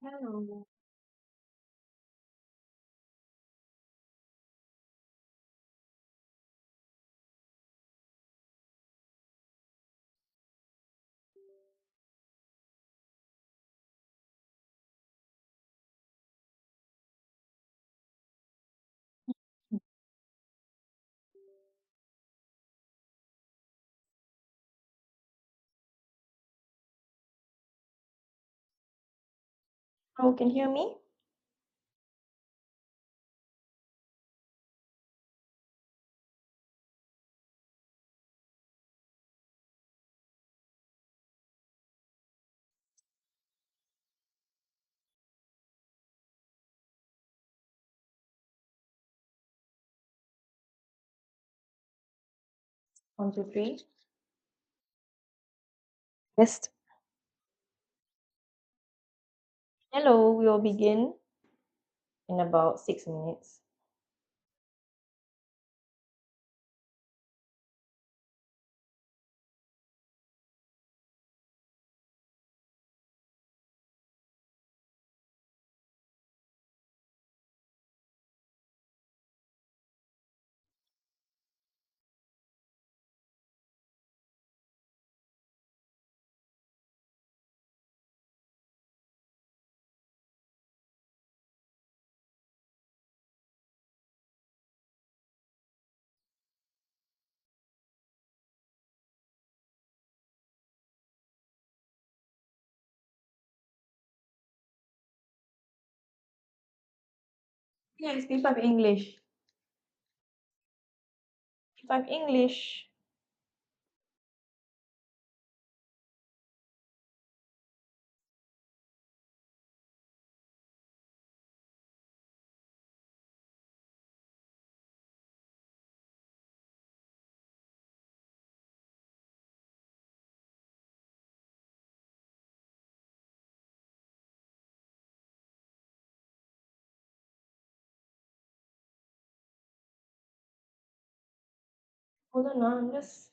Hello. Oh, can you hear me? 1, 2, 3. Yes. Hello, we will begin in about 6 minutes. Yes, P5 English. P5 English. Hold on, I'm just.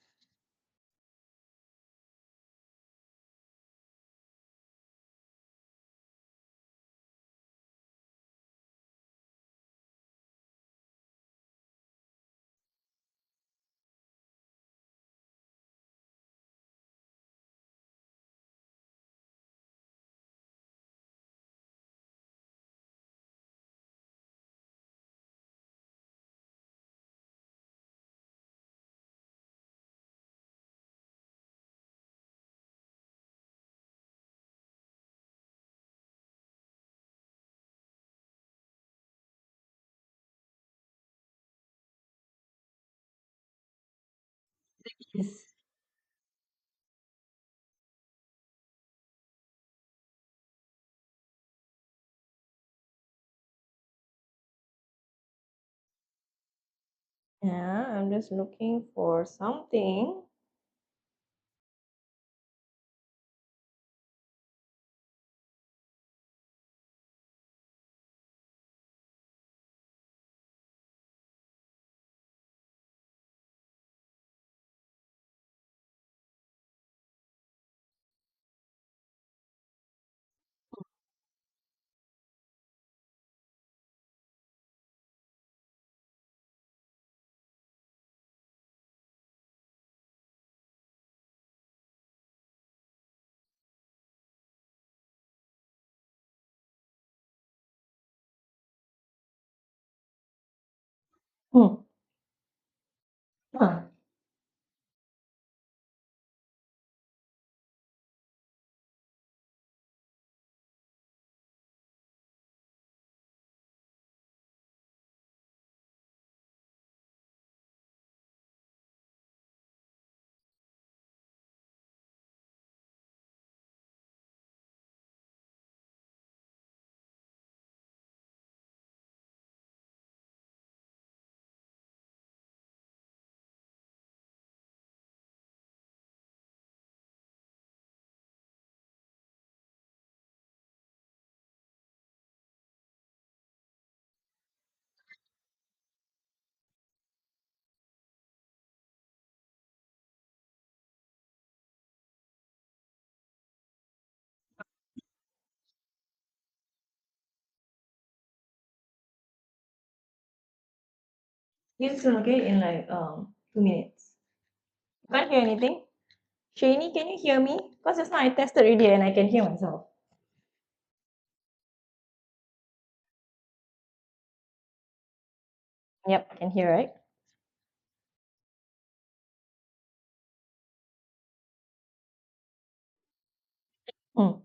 Yes. Yeah, I'm just looking for something. Hmm. Huh. See you soon, okay? In like 2 minutes. You can't hear anything? Shani, can you hear me? Because just now I tested already and I can hear myself. Yep, I can hear, right? Hmm.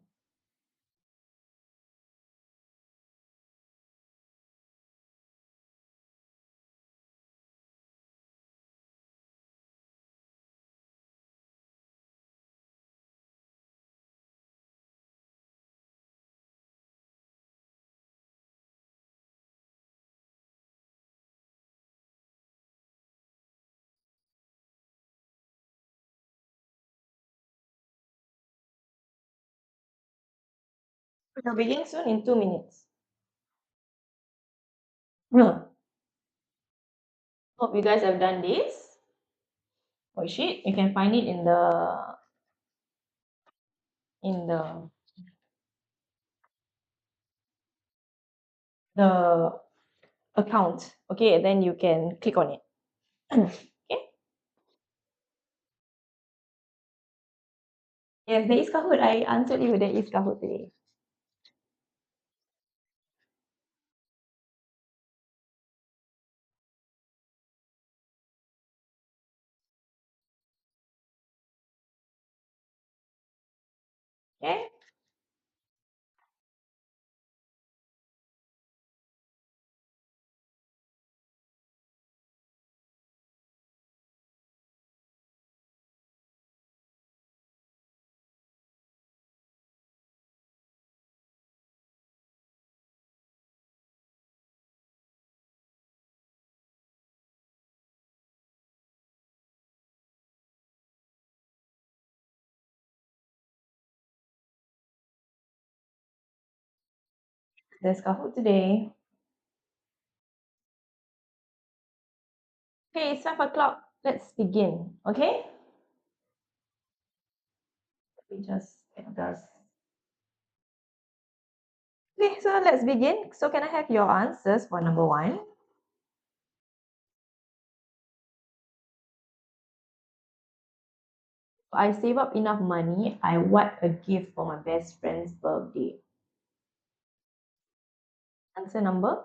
We'll begin soon in 2 minutes. Hmm. Hope you guys have done this worksheet. You can find it in the account. Okay, then you can click on it. Okay. Yes, there is Kahoot. I answered you. There is Kahoot today. Okay. There's Kahoot today. Okay, it's 5 o'clock. Let's begin. Okay. We just get this. Okay, so let's begin. So can I have your answers for number one? I save up enough money. I want a gift for my best friend's birthday. Answer number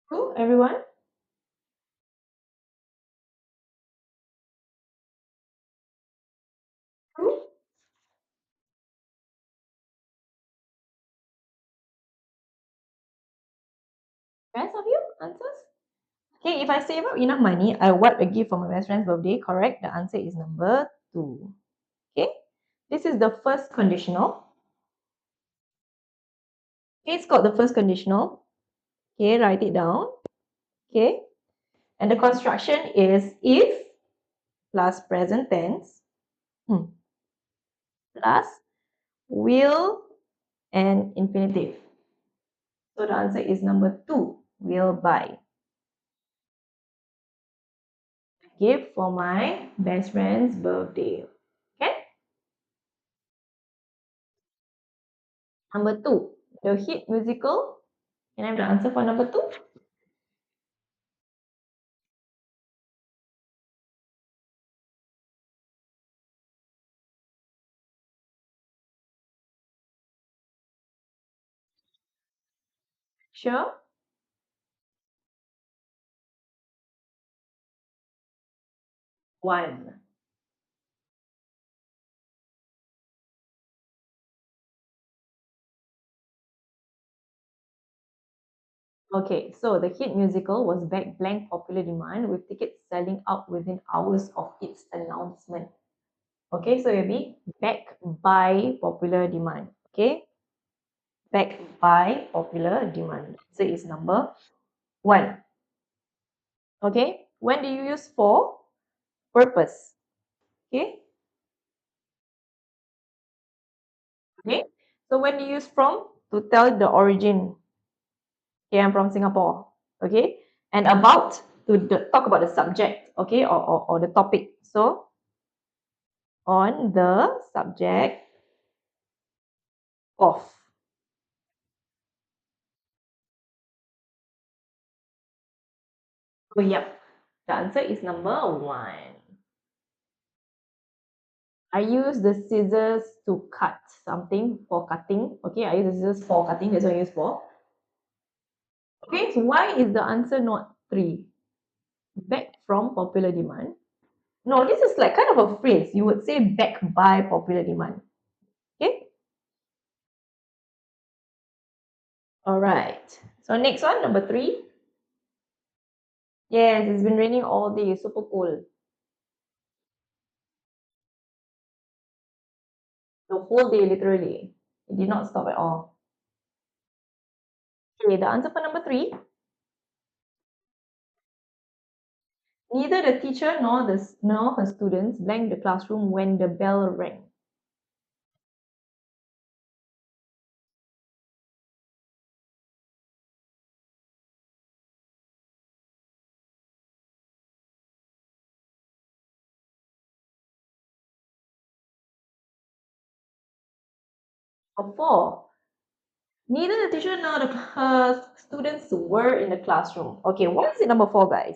two, everyone. Two. Rest of you answers. Okay, if I save up enough money, I want a gift for my best friend's birthday. Correct. The answer is number two. Okay. This is the first conditional. Okay, it's called the first conditional. Okay, write it down. Okay. And the construction is if plus present tense plus will and infinitive. So the answer is number two, will buy. Gift for my best friend's birthday. Okay. Number two, the hit musical. Can I have the answer for number two? Sure. One. Okay, so the hit musical was back blank popular demand with tickets selling out within hours of its announcement. Okay, so it'll be back by popular demand. Okay, back by popular demand. So it's number one. Okay, when do you use for? Purpose. Okay, okay. So when do you use from? To tell the origin. Okay, I'm from Singapore. Okay, and about to talk about the subject. Okay, or the topic. So on the subject of. Oh, yep. The answer is number one. I use the scissors to cut something for cutting. Okay, I use the scissors for cutting. That's what I use for. Okay, so why is the answer not three? Back from popular demand. No, this is like kind of a phrase. You would say back by popular demand. Okay. All right. So next one, number three. Yes, it's been raining all day. Super cold. The whole day, literally. It did not stop at all. Okay, the answer for number three. Neither the teacher nor her students blanked the classroom when the bell rang. Or four. Neither the teacher nor her students were in the classroom. Okay, why is it number four, guys?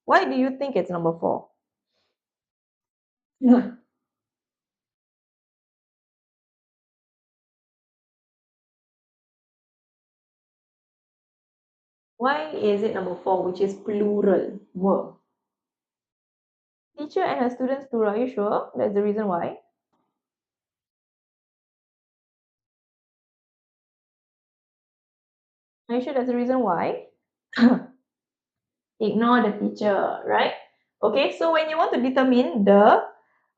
Why do you think it's number four? Why is it number four, which is plural? Were. Teacher and her students plural. Are you sure? That's the reason why. Are you sure that's the reason why? Ignore the teacher, right? Okay, so when you want to determine the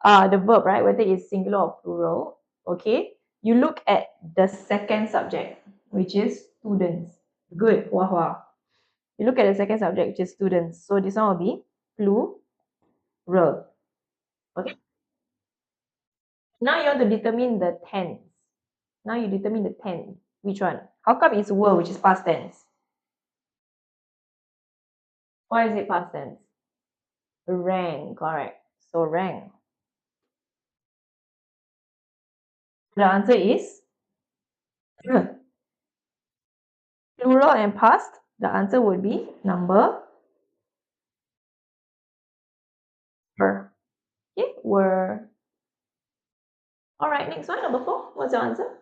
verb, right, whether it's singular or plural, okay, you look at the second subject, which is students. Good, wah wah. You look at the second subject, which is students. So this one will be plural. Okay. Now you want to determine the tense. Now you determine the tense. Which one? How come it's were, which is past tense? Why is it past tense? Rang, correct. So rang. The answer is plural and past. The answer would be number were. Okay, were. All right, next one, number four. What's your answer?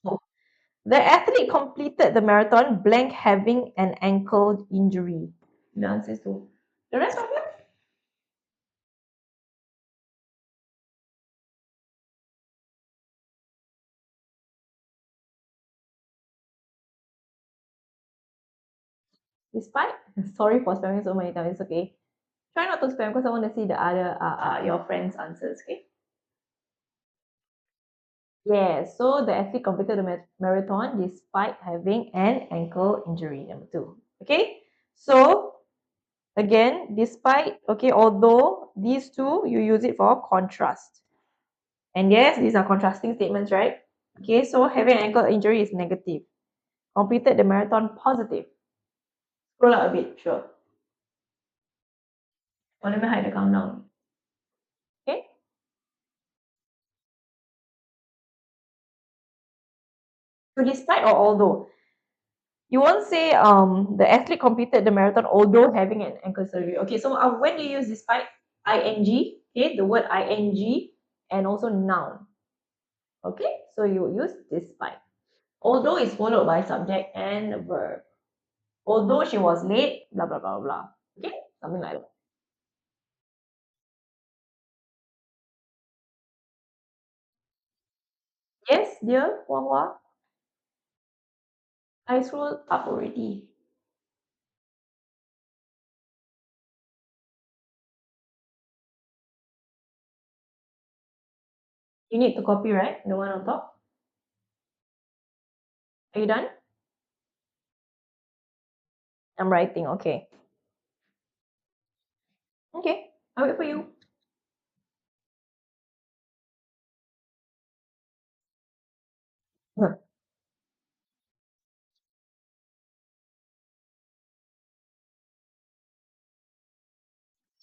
Oh. The athlete completed the marathon blank having an ankle injury. The answer is two. The rest of you? Despite, sorry for spamming so many times. It's okay. Try not to spam because I want to see the other your friends' answers. Okay. Yes. So the athlete completed the marathon despite having an ankle injury. Number two. Okay. So again, despite, okay, although these two you use it for contrast. And yes, these are contrasting statements, right? Okay. So having an ankle injury is negative. Completed the marathon positive. Scroll up a bit. Sure. Or let me hide the countdown. Okay. So despite or although. You won't say the athlete completed the marathon although having an ankle surgery. Okay, so when do you use despite? Ing, okay, the word ing and also noun. Okay, so you use despite. Although is followed by subject and verb. Although she was late, blah blah blah blah. Okay, something like that. Yes, dear, Hua Hua. I scrolled up already. You need to copy, right? The one on top. Are you done? I'm writing. Okay. Okay. I'll wait for you.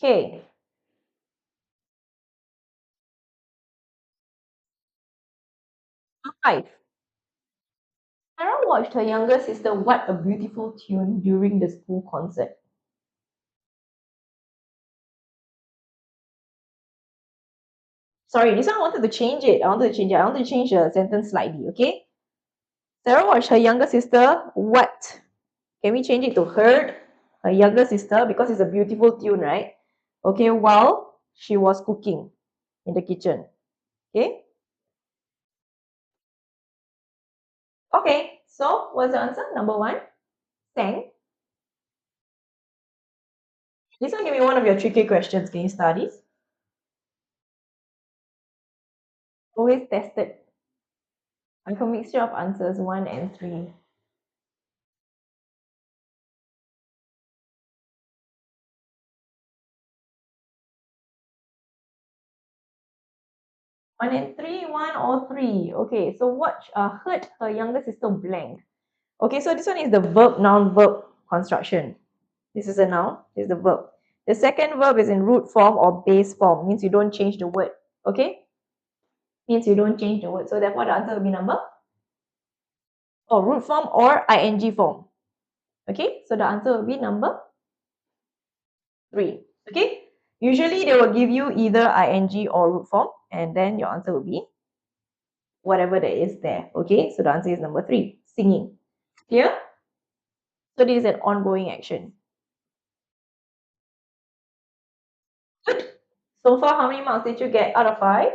Okay. Five. Sarah watched her younger sister What a Beautiful Tune during the school concert. Sorry, this one I wanted to change it. I wanted to change the sentence slightly, okay? Sarah watched her younger sister what? Can we change it to heard her younger sister because it's a beautiful tune, right? Okay, while she was cooking in the kitchen. Okay? Okay, so what's the answer? Number one, sang. This one can be one of your tricky questions. Can you study? Always tested. I have a mixture of answers, one and three. One and three, one or three. Okay, so watch heard her younger sister blank. Okay, so this one is the verb, noun, verb construction. This is a noun, this is the verb. The second verb is in root form or base form, means you don't change the word. Okay? Means you don't change the word. So therefore the answer will be number or root form or ing form. Okay? So the answer will be number three. Okay? Usually they will give you either ing or root form, and then your answer will be whatever that is there. Okay? So the answer is number three, singing. Here? So this is an ongoing action. Good. So far, how many marks did you get out of 5?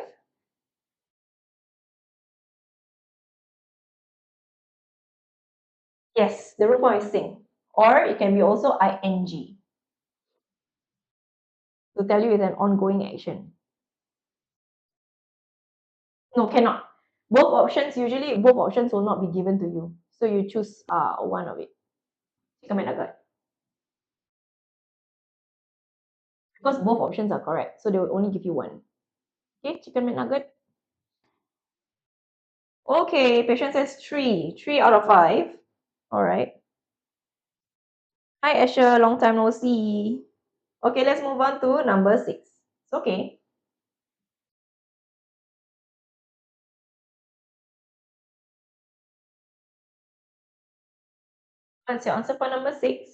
Yes, the root form is sing. Or it can be also ing to tell you it's an ongoing action. No, cannot. Both options will not be given to you. So you choose one of it. Chicken McNugget. Because both options are correct. So they will only give you one. Okay, chicken McNugget. Okay, patient says 3. 3 out of 5. Alright. Hi Asher, long time no see. Okay, let's move on to number 6. It's okay. What's your answer for number 6?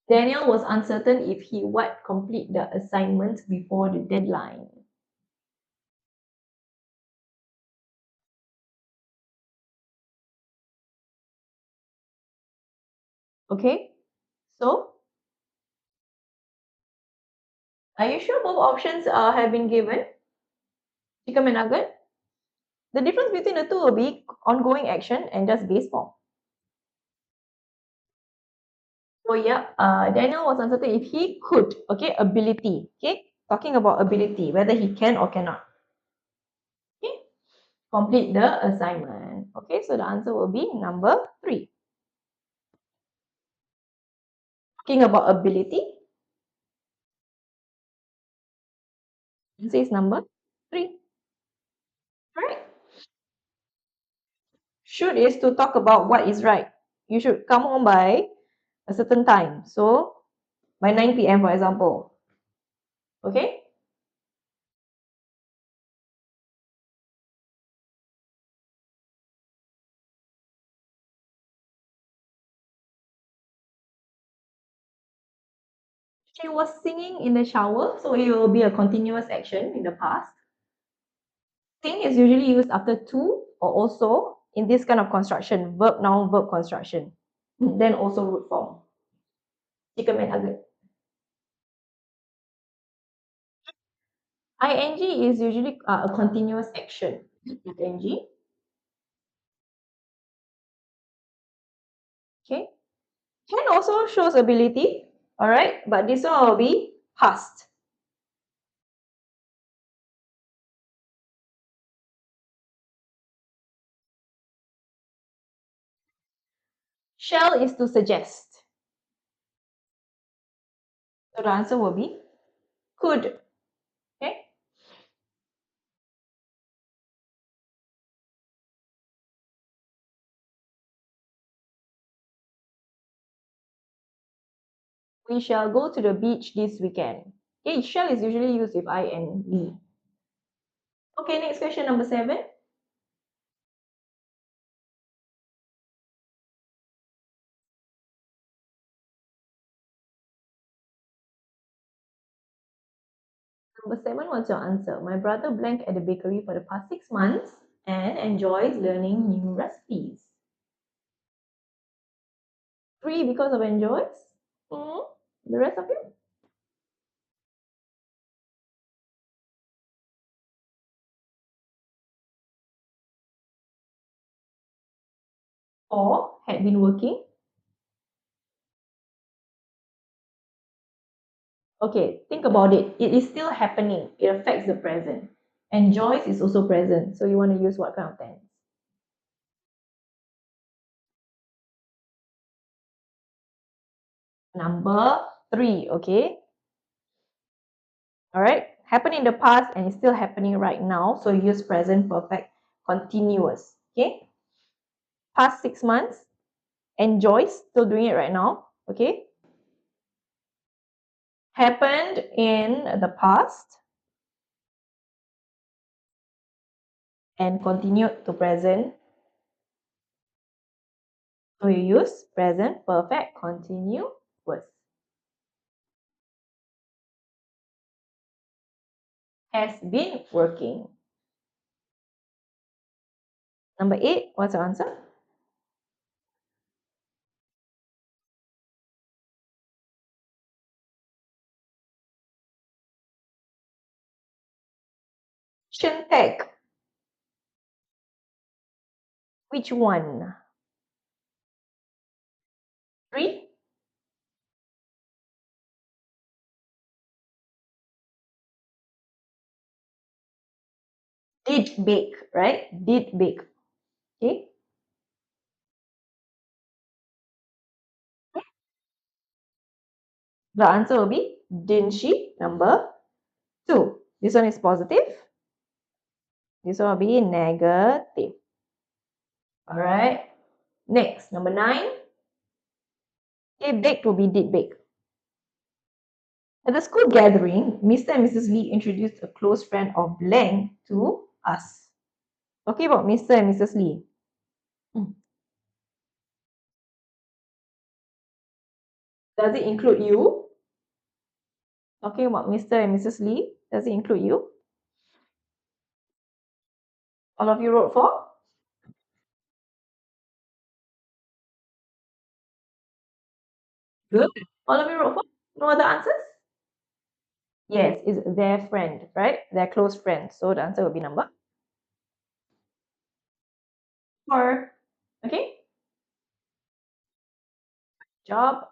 Daniel was uncertain if he would complete the assignment before the deadline. Okay, so are you sure both options have been given? Chicken McNugget? The difference between the two will be ongoing action and just base form. So yeah, Daniel was uncertain if he could, okay, ability, okay, talking about ability, whether he can or cannot, okay, complete the assignment. Okay, so the answer will be number 3. Talking about ability, answer is number 3. Right? Should is to talk about what is right. You should come home by a certain time. So by 9 p.m. for example. Okay? She was singing in the shower, so it will be a continuous action in the past. Sing is usually used after to or also in this kind of construction, verb, noun, verb construction. Then also root form. Chicken McNugget. ing is usually a continuous action. ing. Okay. Can also shows ability. All right. But this one will be past. Shall is to suggest. So the answer will be could. Okay. We shall go to the beach this weekend. Okay, shall is usually used with I and we. Okay, next question, number 7. Number 7, what's your answer? My brother blank at the bakery for the past 6 months and enjoys learning new recipes. 3 because of enjoys. Hmm. The rest of you? Or had been working. Okay, think about it. It is still happening. It affects the present. Enjoys is also present. So you want to use what kind of tense? Number 3, okay? All right, happened in the past and it's still happening right now. So use present perfect continuous. Okay, past 6 months, enjoys, still doing it right now. Okay, happened in the past and continued to present. So you use present perfect continuous. Has been working. Number 8, what's your answer? Action tag. Which one? 3? Did bake, right? Did bake. Okay. The answer will be didn't she? Number 2. This one is positive. This one will be negative. All right. Next, number 9. If baked will be did bake. At the school gathering, Mr. and Mrs. Lee introduced a close friend of blank to us. Talking about Mr. and Mrs. Lee. Does it include you? Talking about Mr. and Mrs. Lee. Does it include you? All of you wrote for? Good. All of you wrote for? No other answers? Yes, it's their friend, right? Their close friend. So the answer will be number 4. Okay? Job.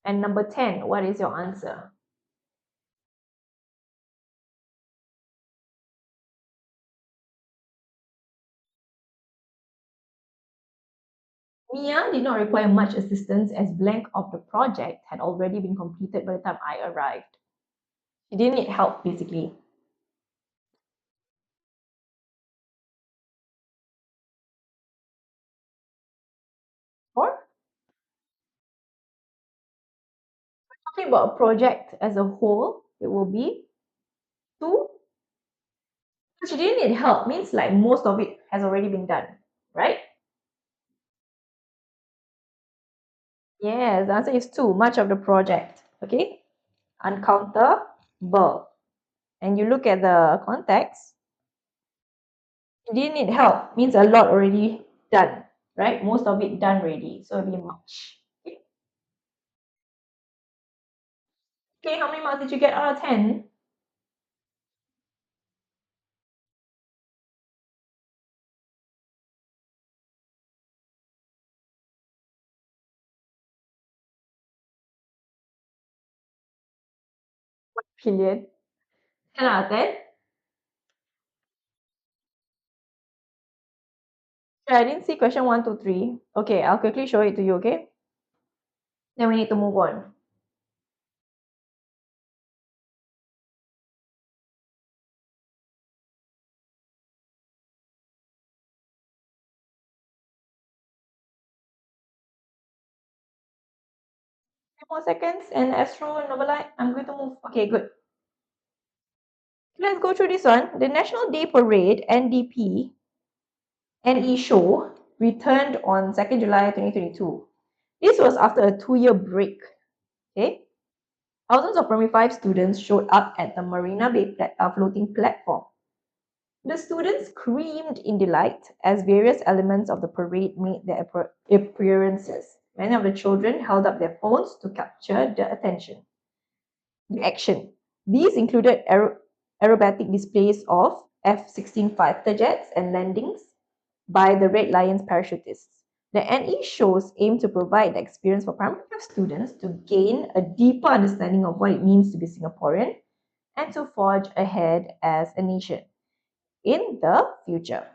And number 10, what is your answer? Mia did not require much assistance as blank of the project had already been completed by the time I arrived. She didn't need help, basically. Or talking about a project as a whole, it will be 2. She didn't need help means like most of it has already been done, right? Yes, the answer is 2, much of the project. Okay? Uncountable. And you look at the context, you didn't need help means a lot already done, right? Most of it done already. So it'll be much. Okay, okay, how many marks did you get out of 10? Billion. 10 out of 10? I didn't see question 1, 2, 3. Okay, I'll quickly show it to you, okay? Then we need to move on. More seconds and Astro Novelite. I'm going to move. Okay, good. Let's go through this one. The National Day Parade, NDP, NE show returned on 2nd July 2022. This was after a 2-year break. Okay. Thousands of primary 5 students showed up at the Marina Bay floating platform. The students screamed in delight as various elements of the parade made their appearances. Many of the children held up their phones to capture the attention. The action. These included aerobatic displays of F-16 fighter jets and landings by the Red Lions parachutists. The NE shows aim to provide the experience for primary 5 students to gain a deeper understanding of what it means to be Singaporean and to forge ahead as a nation in the future.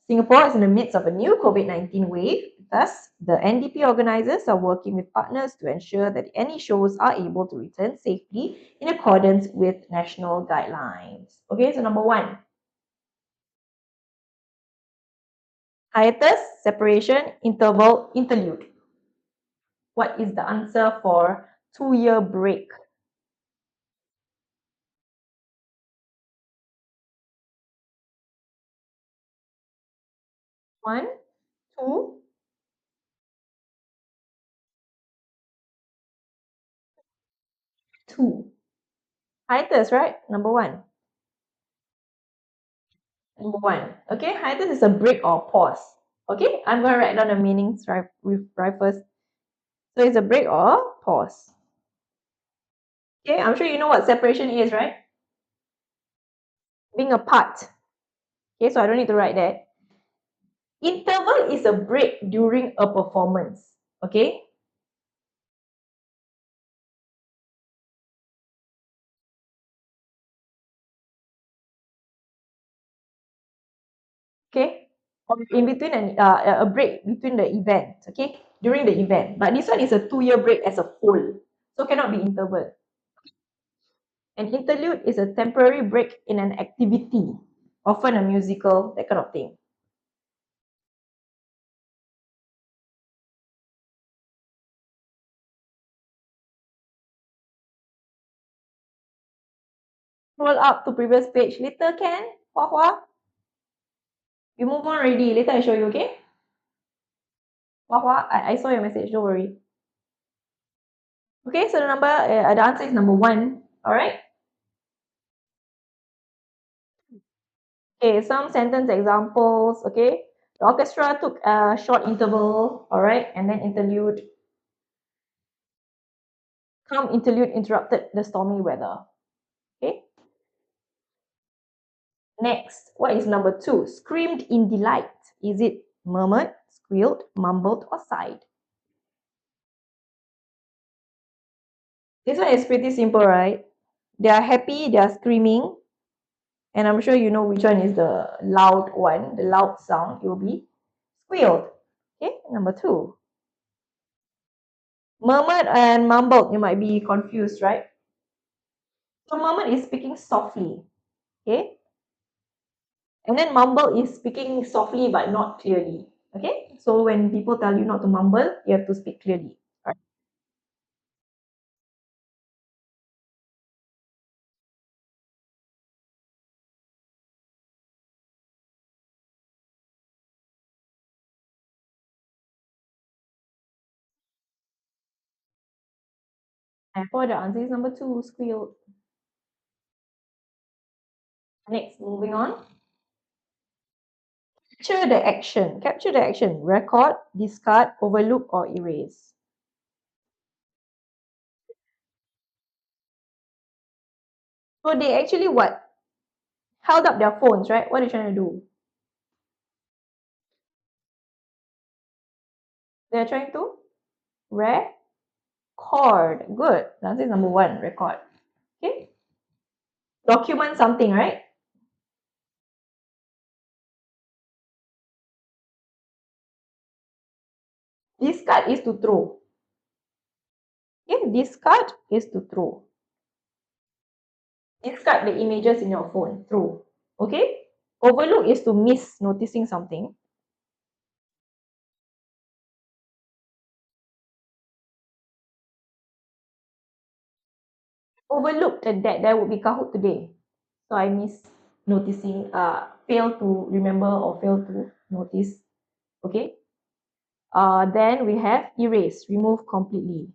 Singapore is in the midst of a new COVID-19 wave. Thus, the NDP organizers are working with partners to ensure that any shows are able to return safely in accordance with national guidelines. Okay, so number 1, hiatus, separation, interval, interlude. What is the answer for 2-year break? One, two, two. Hiatus, right? Number 1. Number 1. Okay, hiatus is a break or pause. Okay, I'm going to write down the meanings right first. So it's a break or pause. Okay, I'm sure you know what separation is, right? Being apart. Okay, so I don't need to write that. Interval is a break during a performance. Okay, okay, or in between a break between the event. Okay, during the event. But this one is a 2-year break as a whole, so cannot be interval. An interlude is a temporary break in an activity, often a musical, that kind of thing. Scroll up to previous page. Later can? Hua Hua? You move on already. Later I show you, okay? Hua Hua, I saw your message. Don't worry. Okay, so the answer is number 1. All right. Okay, some sentence examples. Okay, the orchestra took a short interval. All right, and then interlude. Calm interlude interrupted the stormy weather. Okay. Next, what is number 2? Screamed in delight. Is it murmured, squealed, mumbled, or sighed? This one is pretty simple, right? They are happy, they are screaming, and I'm sure you know which one is the loud one, the loud sound. It will be squealed. Okay, number 2. Murmured and mumbled, you might be confused, right? So murmured is speaking softly, okay? And then mumble is speaking softly but not clearly, okay? So when people tell you not to mumble, you have to speak clearly. All right. And for the answer is number 2, squeal. Next, moving on. Capture the action. Capture the action. Record, discard, overlook, or erase. So they actually what? Held up their phones, right? What are you trying to do? They're trying to record. Good. The answer is number 1, record. Okay. Document something, right? Discard is to throw. Okay, discard is to throw. Discard the images in your phone. Throw. Okay? Overlook is to miss noticing something. overlooked that would be Kahoot today. So I miss noticing, fail to remember or fail to notice. Okay. Then we have erase, remove completely.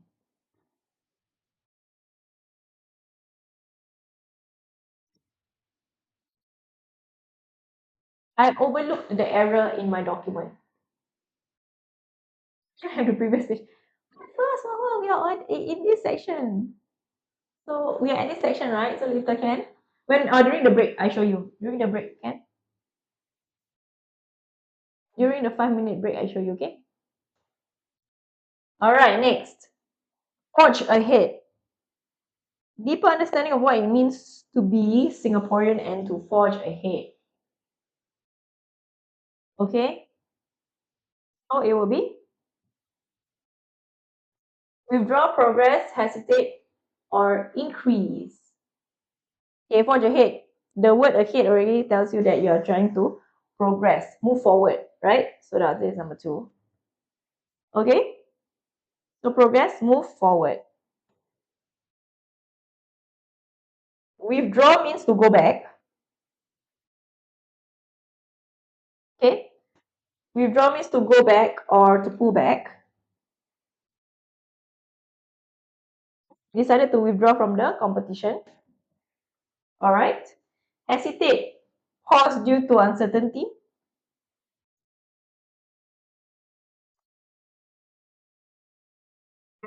I overlooked the error in my document. I have the previous page. First, we are on in this section. So we are at this section, right? So later can when during the break, I show you. During the break, can during the 5 minute break, I show you. Okay. All right. Next, forge ahead. Deeper understanding of what it means to be Singaporean and to forge ahead. Okay. So it will be withdraw, progress, hesitate, or increase. Okay, forge ahead. The word ahead already tells you that you are trying to progress, move forward, right? So that is number 2. Okay. So progress, move forward. Withdraw means to go back. Okay. Withdraw means to go back or to pull back. Decided to withdraw from the competition. All right. Hesitate. Pause due to uncertainty.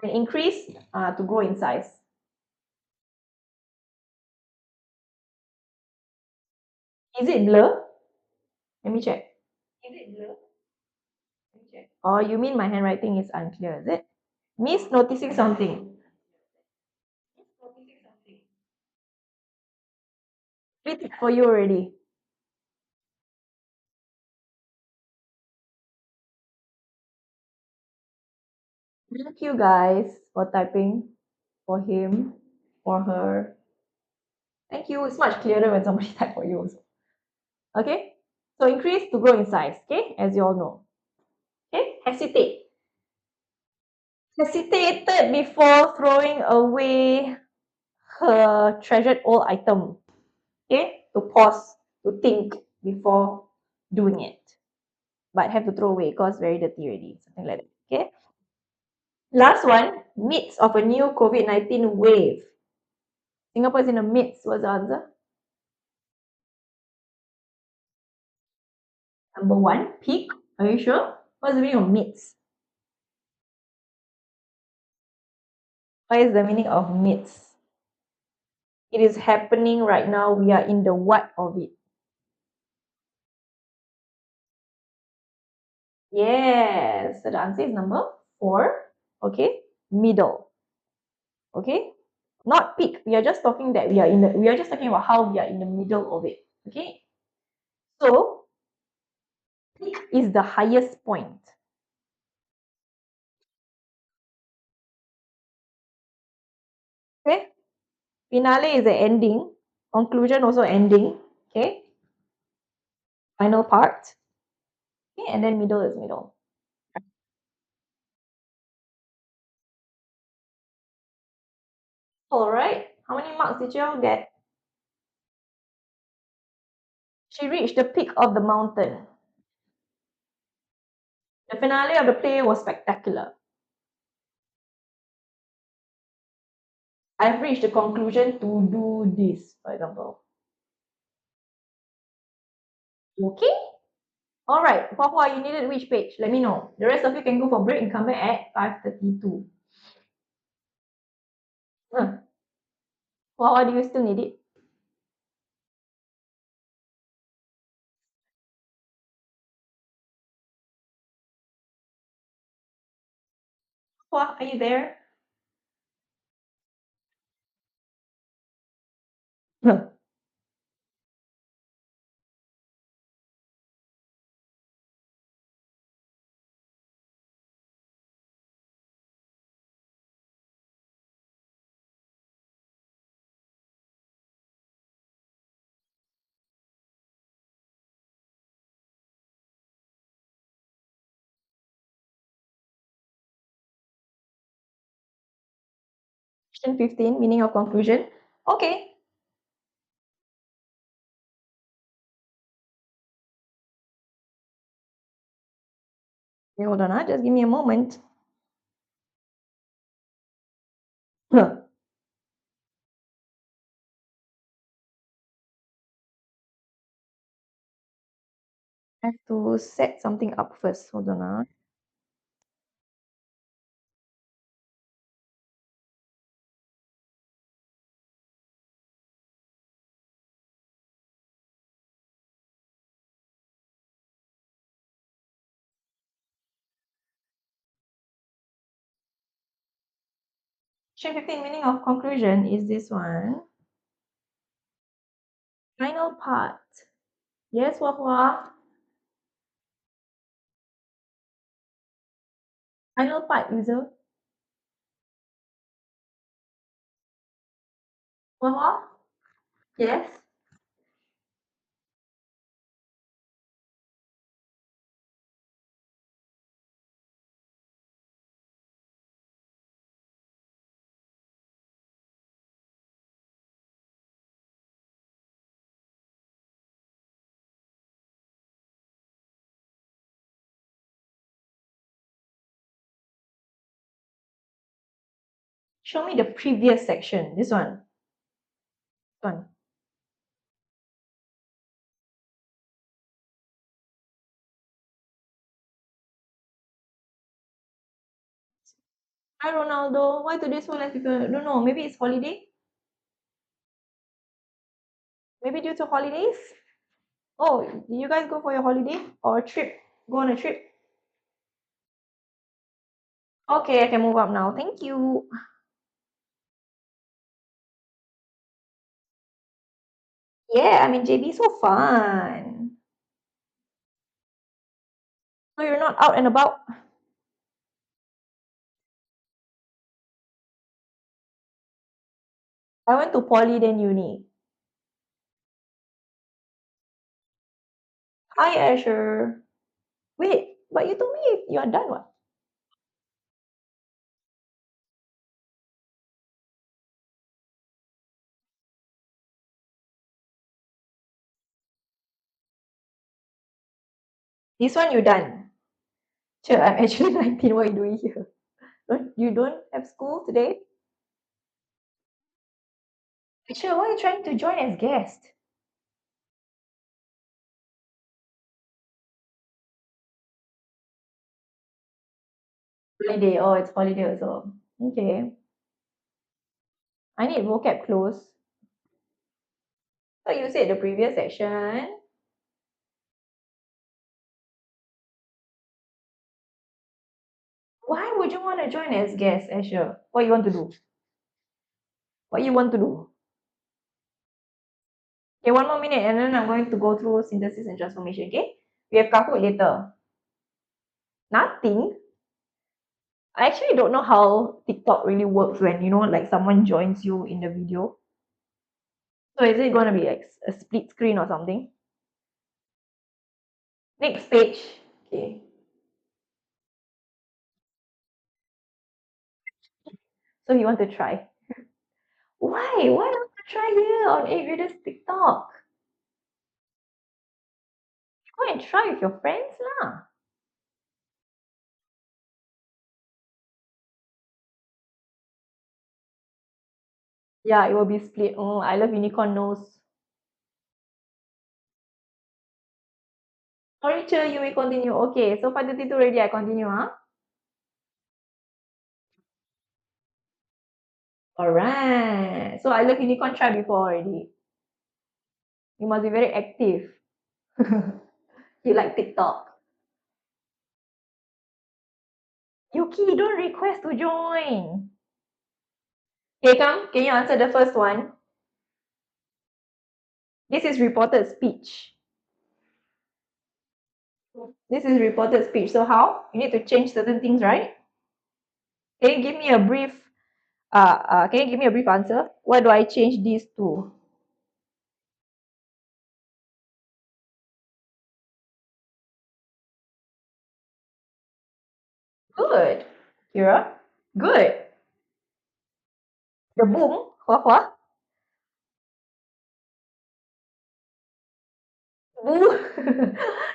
And increase to grow in size. Is it blur? Let me check. Is it blur? Let me check. Oh, you mean my handwriting is unclear, is it? Miss noticing something. Read it for you already. Thank you guys for typing, for him, for her. Thank you. It's much clearer when somebody type for you also. Okay? So increase to grow in size, okay? As you all know. Okay? Hesitate. Hesitated before throwing away her treasured old item. Okay? To pause, to think before doing it. But have to throw away because very dirty already. Something like that. Okay? Last one, midst of a new COVID-19 wave. Singapore is in the midst. What's the answer? Number 1, peak. Are you sure? What's the meaning of midst? What is the meaning of midst? It is happening right now. We are in the what of it. Yes. So the answer is number 4. Okay. Middle. Okay. Not peak. We are just talking that we are just talking about how we are in the middle of it. Okay. So peak is the highest point. Okay. Finale is the ending. Conclusion also ending. Okay. Final part. Okay. And then middle is middle. All right. How many marks did you all get? She reached the peak of the mountain. The finale of the play was spectacular. I've reached the conclusion to do this, for example. Okay? All right. Hua, you needed which page? Let me know. The rest of you can go for break and come back at 5:32. Huh. Hua, do you still need it? Hua, are you there? Huh. Question 15, meaning of conclusion. Okay. Okay, hold on, just give me a moment. Huh. I have to set something up first. Hold on. Section 15 meaning of conclusion is this one. Final part. Yes, Hua Hua. Final part, user. Hua Hua? Yes. Show me the previous section. This one. This one. Hi Ronaldo. Why today so less people? Don't know. Maybe it's holiday. Maybe due to holidays. Oh, did you guys go for your holiday or trip? Go on a trip? Okay, I can move up now. Thank you. Yeah, I'm in JB. So fun. So you're not out and about? I went to poly then uni. Hi Asher. Wait, but you told me you are done what? This one you done. Sure, I'm actually 19. What are you doing here? You don't have school today? Sure, why are you trying to join as guest? Holiday. Oh, it's holiday also. Okay. I need vocab close. So you said the previous section. Why would you want to join as guest, Asher? What you want to do? What you want to do? Okay, one more minute and then I'm going to go through synthesis and transformation, okay? We have Kahoot later. Nothing. I actually don't know how TikTok really works when, like someone joins you in the video. So is it going to be like a split screen or something? Next page. Okay. So you want to try. Why? Why not try here on AGrader's TikTok? Go and try with your friends lah. Yeah, it will be split. Oh, I love unicorn nose. Sorry, Che, you may continue. Okay, so 5:32 already, I continue, huh? Alright. So I love unicorn try before already. You must be very active. You like TikTok. Yuki, don't request to join. Okay, come. Can you answer the first one? This is reported speech. This is reported speech. So how? You need to change certain things, right? Can you give me a brief answer? What do I change these to? Good. Kira? Good. The boom, hua hua.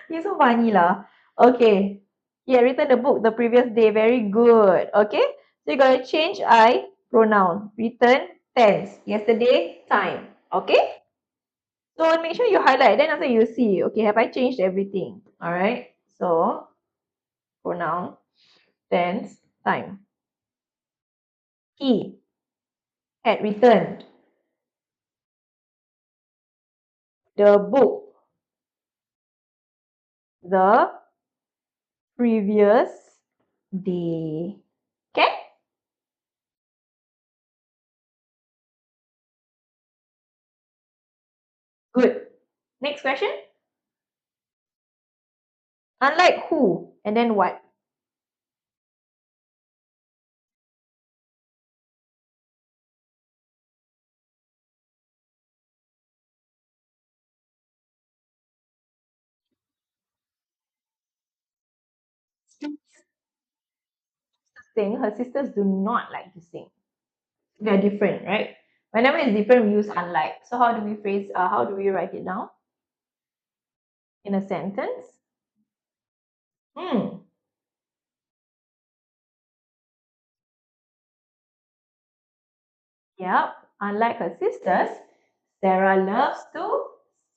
You're so funny lah. Okay. He had written the book the previous day. Very good. Okay. So you gotta change I pronoun. Written tense. Yesterday, time. Okay. So make sure you highlight. Then after you see. Okay, have I changed everything? Alright. So pronoun, tense, time. He had returned the book the previous day. Okay? Good. Next question. Unlike who and then what? Sing. Her sisters do not like to sing. They're different, right? Whenever it's different, we use unlike. So how do we phrase? How do we write it down in a sentence? Hmm. Yep. Unlike her sisters, Sarah loves to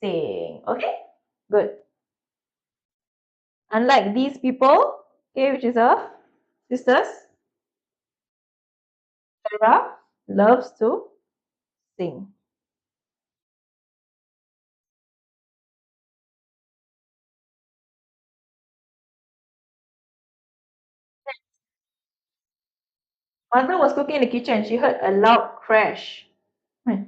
sing. Okay. Good. Unlike these people, okay, which is her sisters, Sarah loves to sing. Mother was cooking in the kitchen. She heard a loud crash. Hmm.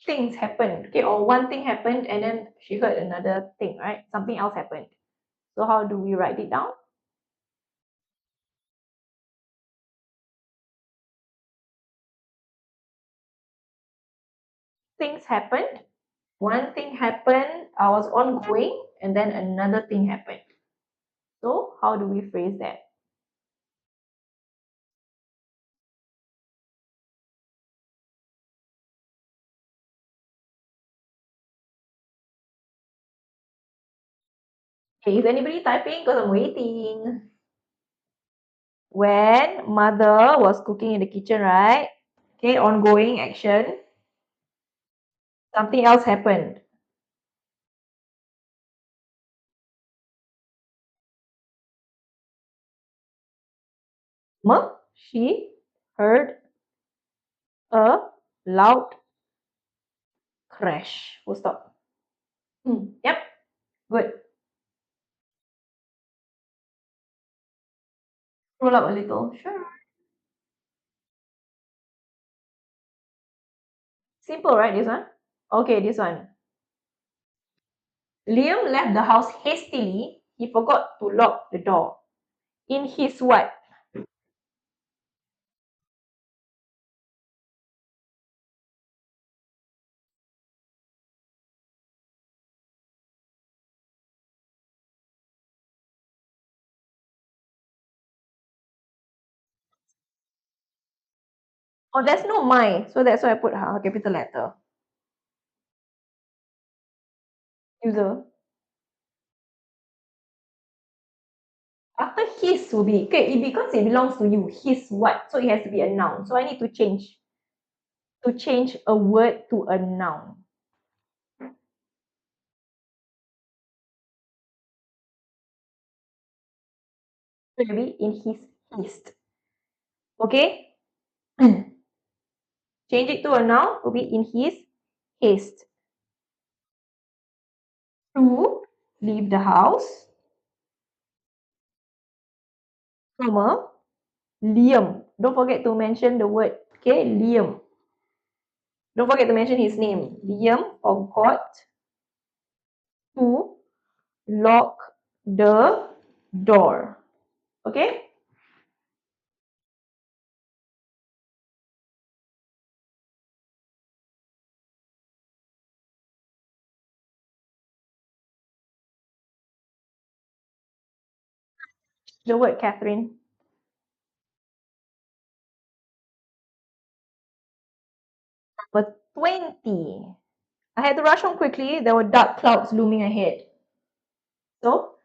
Things happened, okay, or one thing happened and then she heard another thing, right? Something else happened. So how do we write it down? Things happened. One thing happened. I was ongoing, and then another thing happened. So how do we phrase that? Okay, is anybody typing? Because I'm waiting. When mother was cooking in the kitchen, right? Okay, ongoing action. Something else happened. She heard a loud crash. Full stop. Yep, good. Scroll up a little. Sure. Simple, right? This one? Okay, this one. Liam left the house hastily. He forgot to lock the door. In his what? Oh, there's no my. So that's why I put capital letter. User. After his will be, okay, because it belongs to you. His what? So it has to be a noun. So I need to change a word to a noun. So it'll be in his haste. Okay? Change it to a noun will be in his haste. To leave the house, comma, Liam. Don't forget to mention the word. Okay, Liam. Don't forget to mention his name. Liam forgot to lock the door. Okay? The word Catherine. But 20. I had to rush home quickly. There were dark clouds looming ahead. So,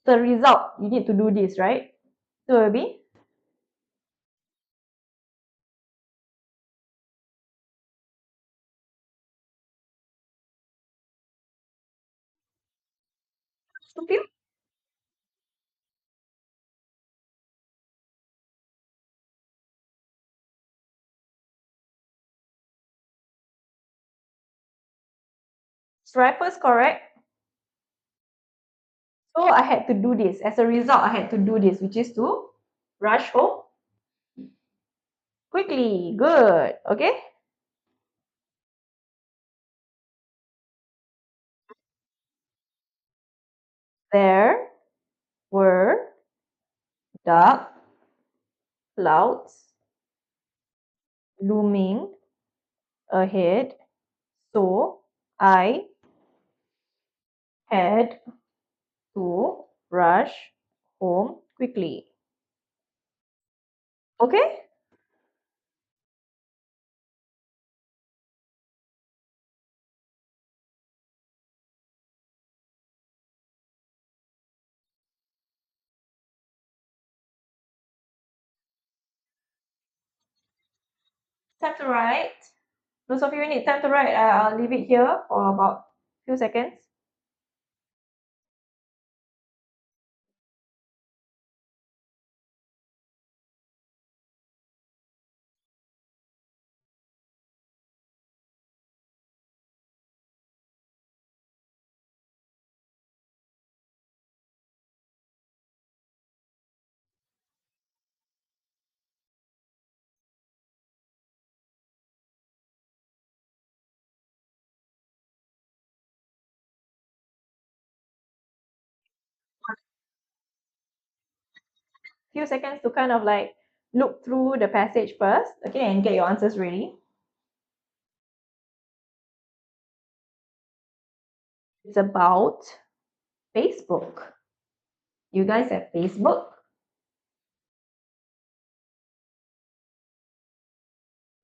the result, you need to do this, right? So, it will be stupid. Striper's correct. So, I had to do this. As a result, I had to do this, which is to rush home quickly. Good. Okay. There were dark clouds looming ahead, so I had to rush home quickly. Okay? Time to write. Those of you who need time to write, I'll leave it here for about few seconds. Few seconds to kind of like look through the passage first, okay, and get your answers ready. It's about Facebook. You guys have Facebook?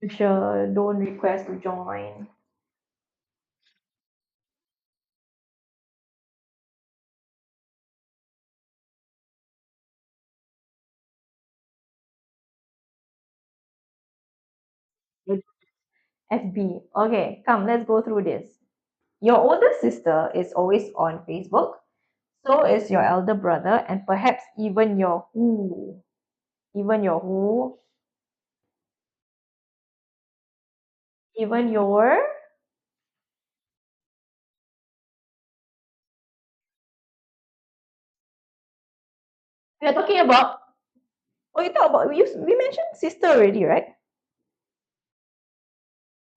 Sure, don't request to join. FB. Okay, come, let's go through this. Your older sister is always on Facebook. So is your elder brother, and perhaps even your who. Even your who. Even your. We are talking about. Oh, you talk about. We mentioned sister already, right?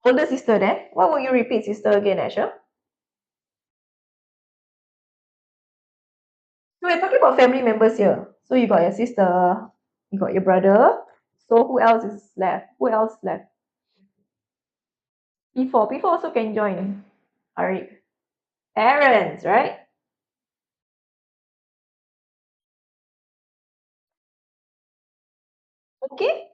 Older sister then. Why would you repeat sister again, Asha? So we're talking about family members here. So you got your sister, you got your brother. So who else is left? Who else left? P4. P4 also can join. Alright. Parents, right? Okay.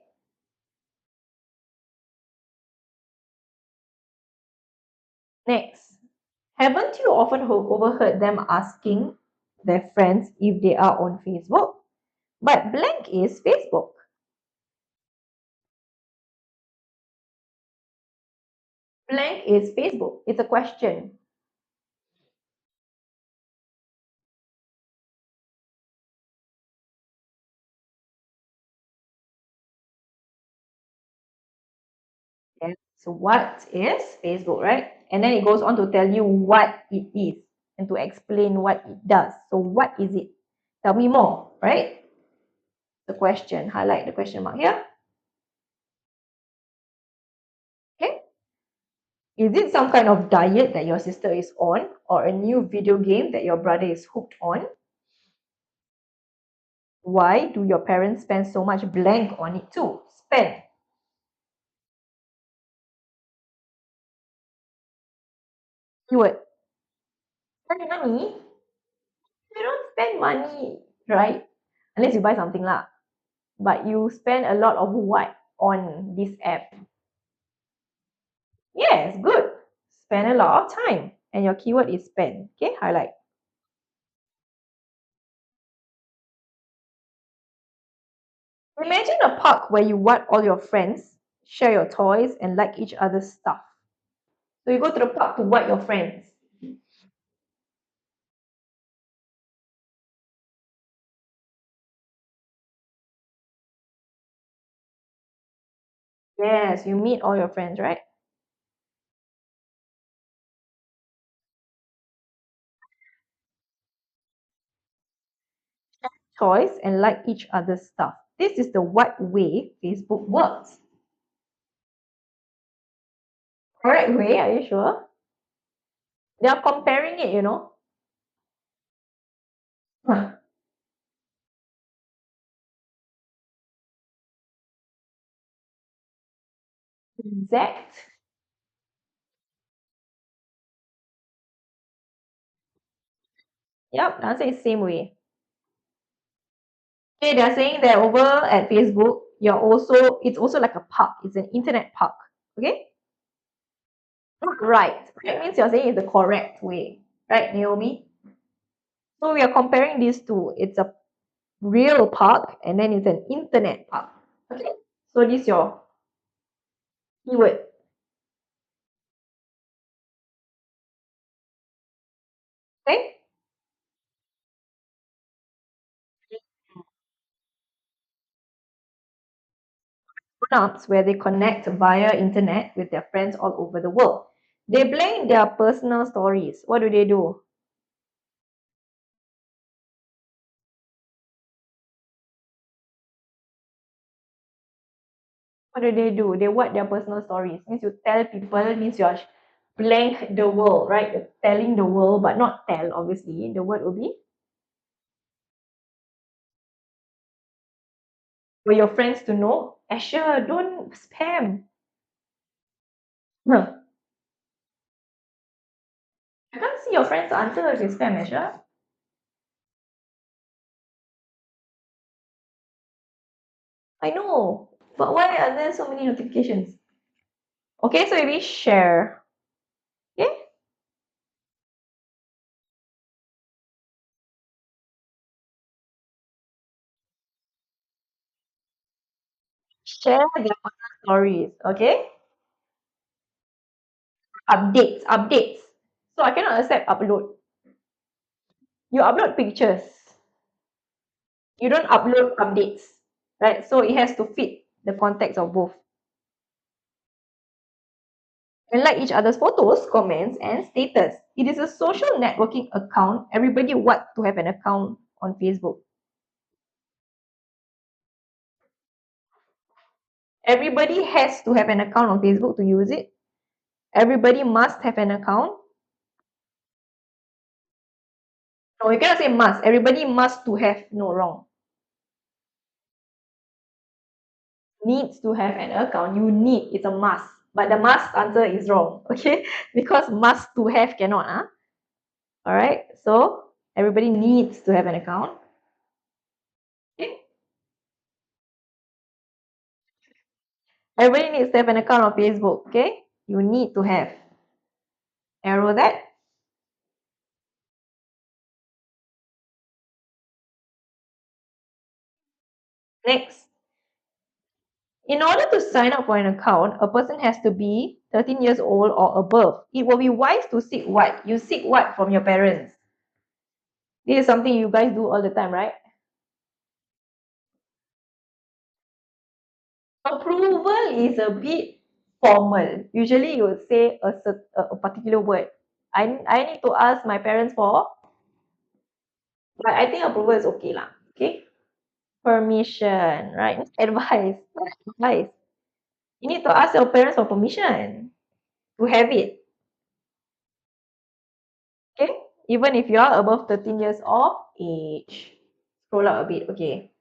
Next. Haven't you often overheard them asking their friends if they are on Facebook? But blank is Facebook. Blank is Facebook. It's a question. Yes. So what is Facebook, right? And then it goes on to tell you what it is and to explain what it does. So what is it? Tell me more, right? The question. Highlight the question mark here. Okay. Is it some kind of diet that your sister is on, or a new video game that your brother is hooked on? Why do your parents spend so much blank on it too? Spend. Keyword. Spend money. You don't spend money, right? Unless you buy something lah. But you spend a lot of what on this app? Yes, good. Spend a lot of time. And your keyword is spend. Okay, highlight. Imagine a park where you want all your friends, share your toys, and like each other's stuff. So you go to the park to what your friends. Yes, you meet all your friends, right? Toys and like each other's stuff. This is the what way Facebook works. Correct way, are you sure? They are comparing it, you know. Huh. Exact. Yep, the answer is same way. Okay, they're saying that over at Facebook, it's also like a park. It's an internet park. Okay? Right. That means you're saying it's the correct way. Right, Naomi? So we are comparing these two. It's a real park and then it's an internet park. Okay? So this is your keyword. Okay? Apps where they connect via internet with their friends all over the world. They blank their personal stories. What do they do? What do they do? They what their personal stories. Means you tell people, means you're blank the world, right? You're telling the world, but not tell, obviously. The word will be for your friends to know. Asher, don't spam. Huh. I can't see your friends answer if it's spam, Asher. I know. But why are there so many notifications? Okay, so maybe share. Okay? Share their personal stories. Okay? Updates. So I cannot accept upload. You upload pictures. You don't upload updates. Right? So it has to fit the context of both. And like each other's photos, comments, and status. It is a social networking account. Everybody want to have an account on Facebook. Everybody has to have an account on Facebook to use it. Everybody must have an account. No, you cannot say must. Everybody must to have. No, wrong. Needs to have an account. You need. It's a must. But the must answer is wrong. Okay? Because must to have cannot. Huh? Alright? So everybody needs to have an account. Okay? Everybody needs to have an account on Facebook. Okay? You need to have. Arrow that. Next. In order to sign up for an account, a person has to be 13 years old or above. It will be wise to seek what? You seek what from your parents? This is something you guys do all the time, right? Approval is a bit formal. Usually you would say a particular word. I need to ask my parents for, but I think approval is okay lah. Okay? Permission, right? Advice. Advice. You need to ask your parents for permission to have it. Okay? Even if you are above 13 years of age. Scroll up a bit. Okay.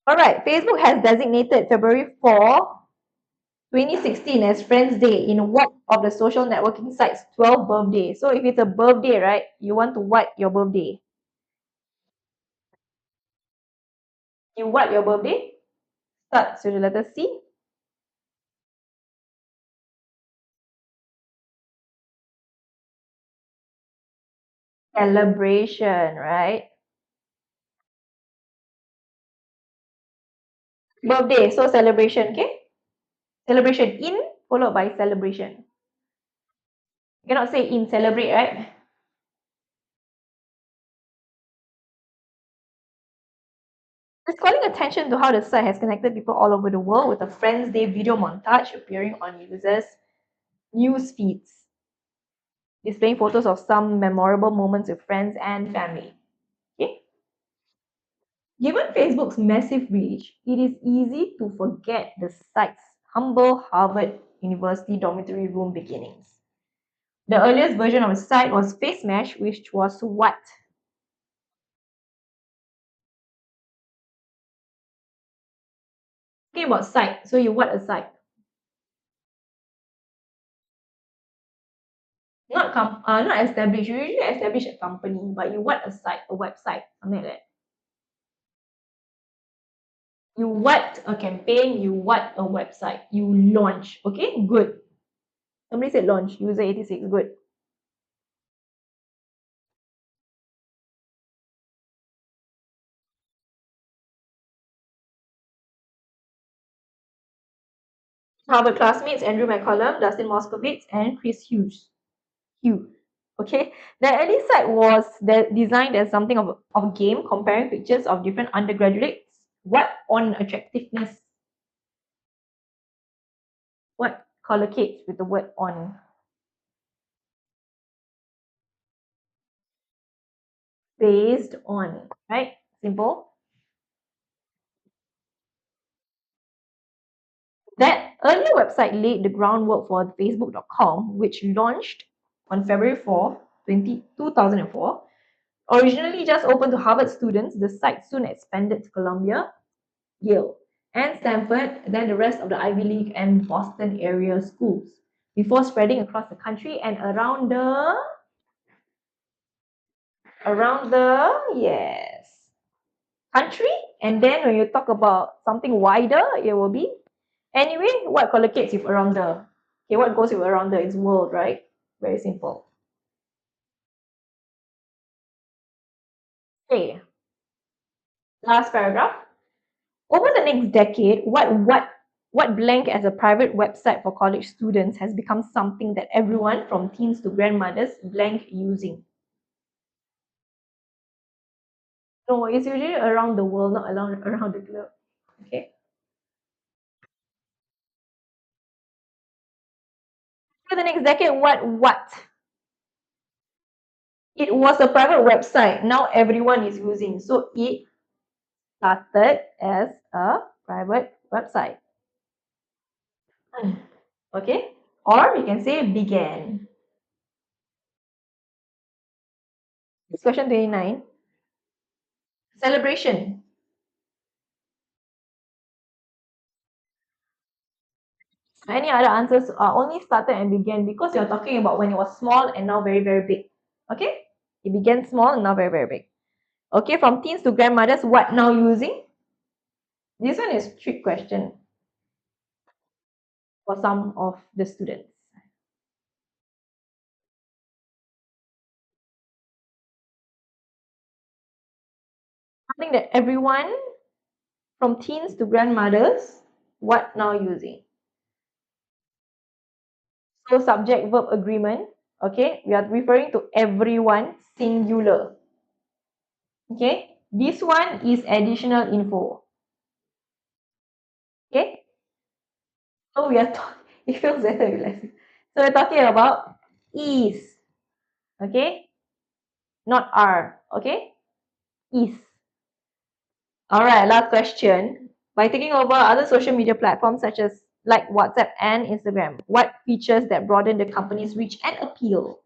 All right. Facebook has designated February 4, 2016 as Friends Day in what of the social networking sites 12th birthday. So if it's a birthday, right, you want to what your birthday? You what your birthday? Starts with the letter C. Celebration, right? Birthday, so celebration, okay? Celebration in followed by celebration. You cannot say in celebrate, right? It's calling attention to how the site has connected people all over the world with a Friends Day video montage appearing on users' news feeds, displaying photos of some memorable moments with friends and family. Okay? Given Facebook's massive reach, it is easy to forget the site's humble Harvard University dormitory room beginnings. The earliest version of the site was Face Mesh, which was what? Talking about site, so you what a site? Not establish. You usually establish a company, but you what a site, a website, something like that. You what a campaign, you what a website, you launch. Okay, good. Somebody said launch, user 86, good. Harvard classmates Andrew McCollum, Dustin Moskovitz, and Chris Hugh. Okay, the early site was designed as something of a game, comparing pictures of different undergraduates. What on attractiveness? What collocates with the word on? Based on, right? Simple. That earlier website laid the groundwork for Facebook.com, which launched on February 4th, 2004. Originally just open to Harvard students, the site soon expanded to Columbia, Yale, and Stanford, then the rest of the Ivy League and Boston area schools, before spreading across the country and around the yes country. And then when you talk about something wider, it will be anyway. What collocates with around the? Okay, what goes with around the is world, right? Very simple. Okay, last paragraph. Over the next decade, what blank as a private website for college students has become something that everyone from teens to grandmothers blank using. No, it's usually around the world, not around the globe. Okay. For the next decade, what? It was a private website. Now everyone is using. So it started as a private website. Okay. Or we can say began. It's question 29. Celebration. Any other answers are only started and began because you're talking about when it was small and now very, very big. Okay? It began small and now very, very big. Okay, from teens to grandmothers, what now using? This one is trick question for some of the students. Something that everyone from teens to grandmothers, what now using? So subject verb agreement. Okay, we are referring to everyone singular. Okay, this one is additional info. Okay, so we are it feels better relaxing. So we're talking about is. Okay, not are. Okay, is. All right, last question. By taking over other social media platforms such as like WhatsApp and Instagram, what features that broaden the company's reach and appeal?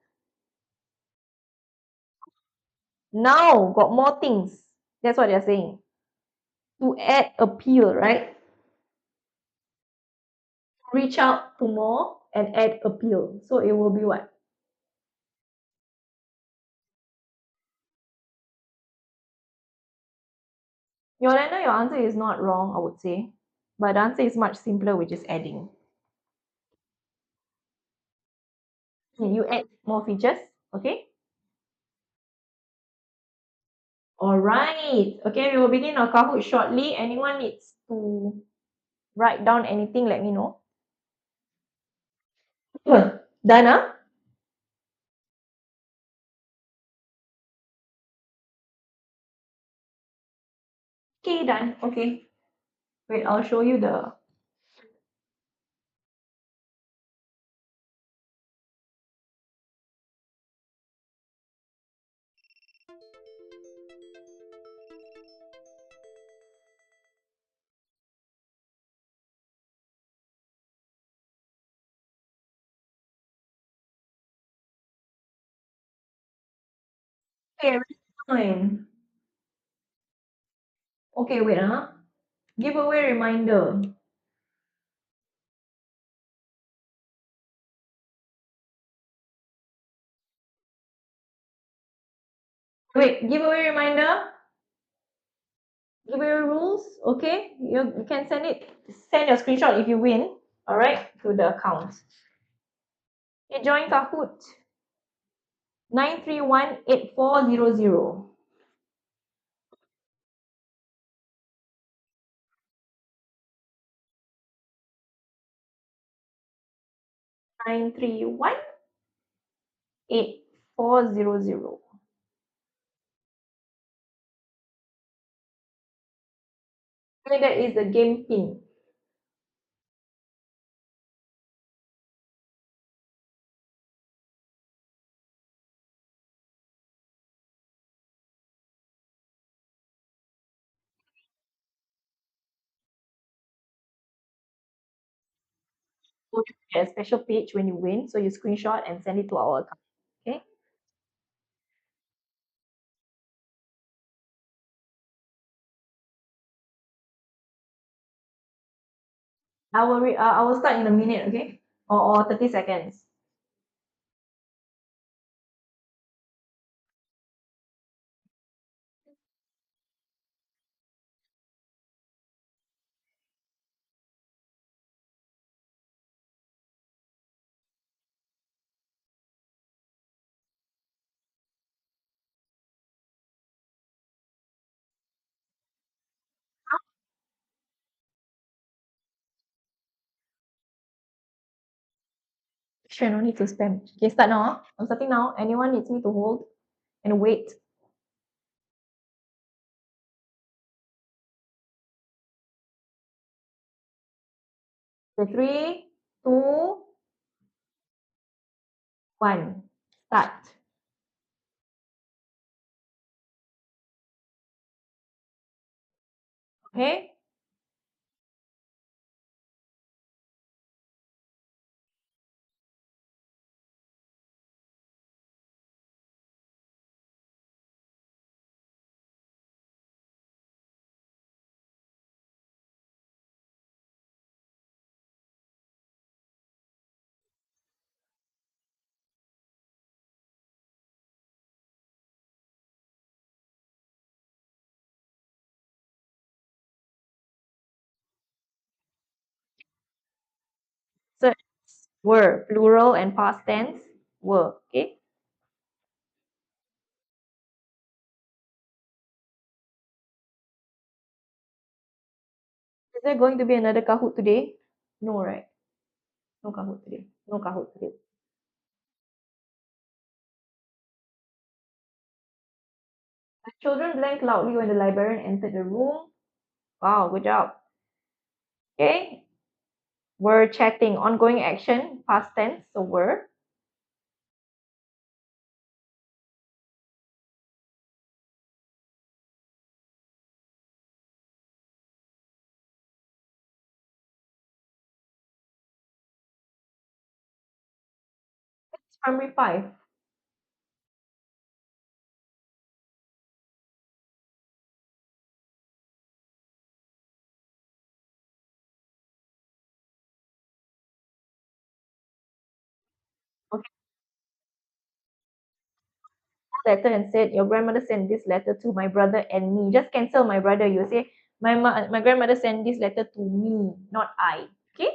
Now got more things. That's what they're saying. To add appeal, right? Reach out to more and add appeal. So it will be what? Yolanda, your answer is not wrong, I would say. But the answer is much simpler, which is adding. You add more features, okay? All right. Okay, we will begin our Kahoot shortly. Anyone needs to write down anything, let me know. Done, huh? Okay, done. Okay. Wait, I'll show you the. Okay, fine. Okay, wait, huh? Giveaway reminder. Wait, giveaway reminder. Giveaway rules. Okay, you can send your screenshot if you win. All right, to the account. Okay, join Kahoot. 9318400. 9318400. Okay, that is the game pin. So you get a special page when you win. So you screenshot and send it to our account. Okay. I will start in a minute. Okay. Or 30 seconds. Sure, no need to spam. Okay, start now. I'm starting now. Anyone needs me to hold and wait. Okay, 3, 2, 1. Start. Okay. So were plural and past tense were. Okay. Is there going to be another Kahoot today? No, right? No Kahoot today. No Kahoot today. The children blanked loudly when the librarian entered the room. Wow, good job. Okay. We're chatting. Ongoing action, past tense. So were. It's primary 5. Okay. Letter and said, your grandmother sent this letter to my brother and me. Just cancel my brother. You say, my grandmother sent this letter to me, not I. Okay.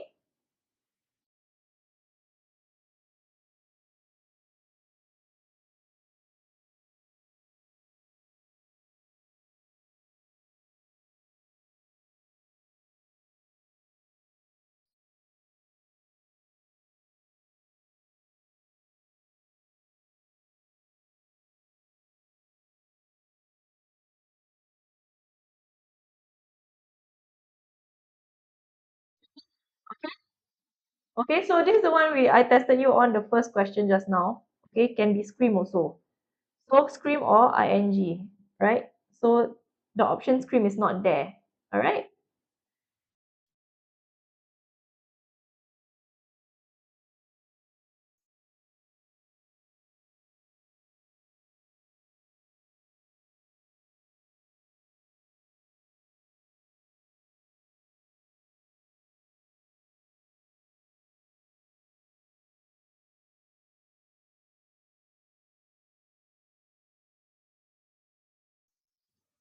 Okay, so this is the one I tested you on the first question just now. Okay, can be scream also. So scream or ing, right? So the option scream is not there. All right.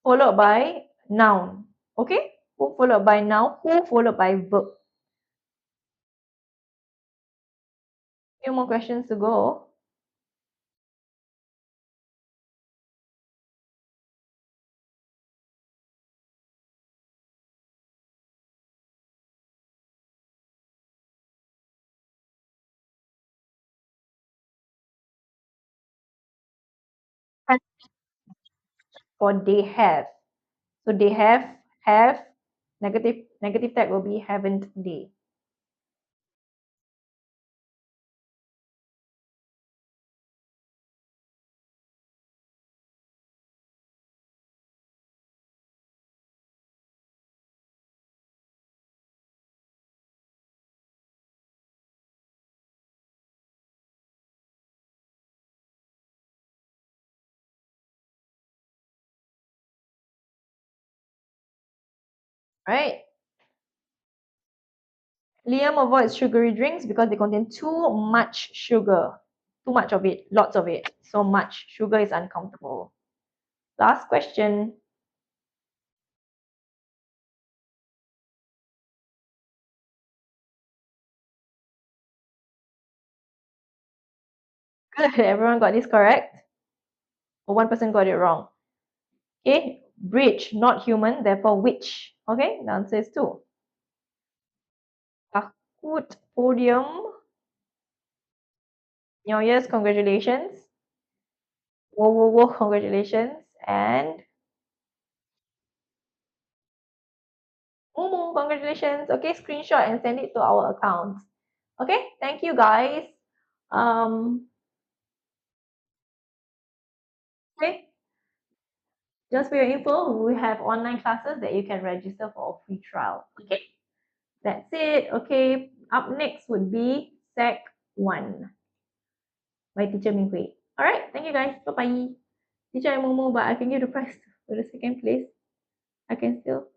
Followed by noun. Okay? Who followed by noun? Who followed by verb? Few more questions to go. For they have. So they have, negative tag will be haven't they. Right? Liam avoids sugary drinks because they contain too much sugar. Too much of it, lots of it. So much sugar is uncomfortable. Last question. Good. Everyone got this correct? Or one person got it wrong. Okay. Bridge, not human, therefore which? Okay. The answer is two. Takut podium. New Year's, congratulations. Whoa, whoa, whoa, congratulations. And Momo, congratulations. Okay, screenshot and send it to our account. Okay, thank you guys. Um, okay, just for your info, we have online classes that you can register for a free trial. Okay, that's it. Okay, up next would be Sec 1 by teacher Ming Hui. All right, thank you guys. Bye bye. Teacher I'm Momo, but I can give the prize for the second place. I can still.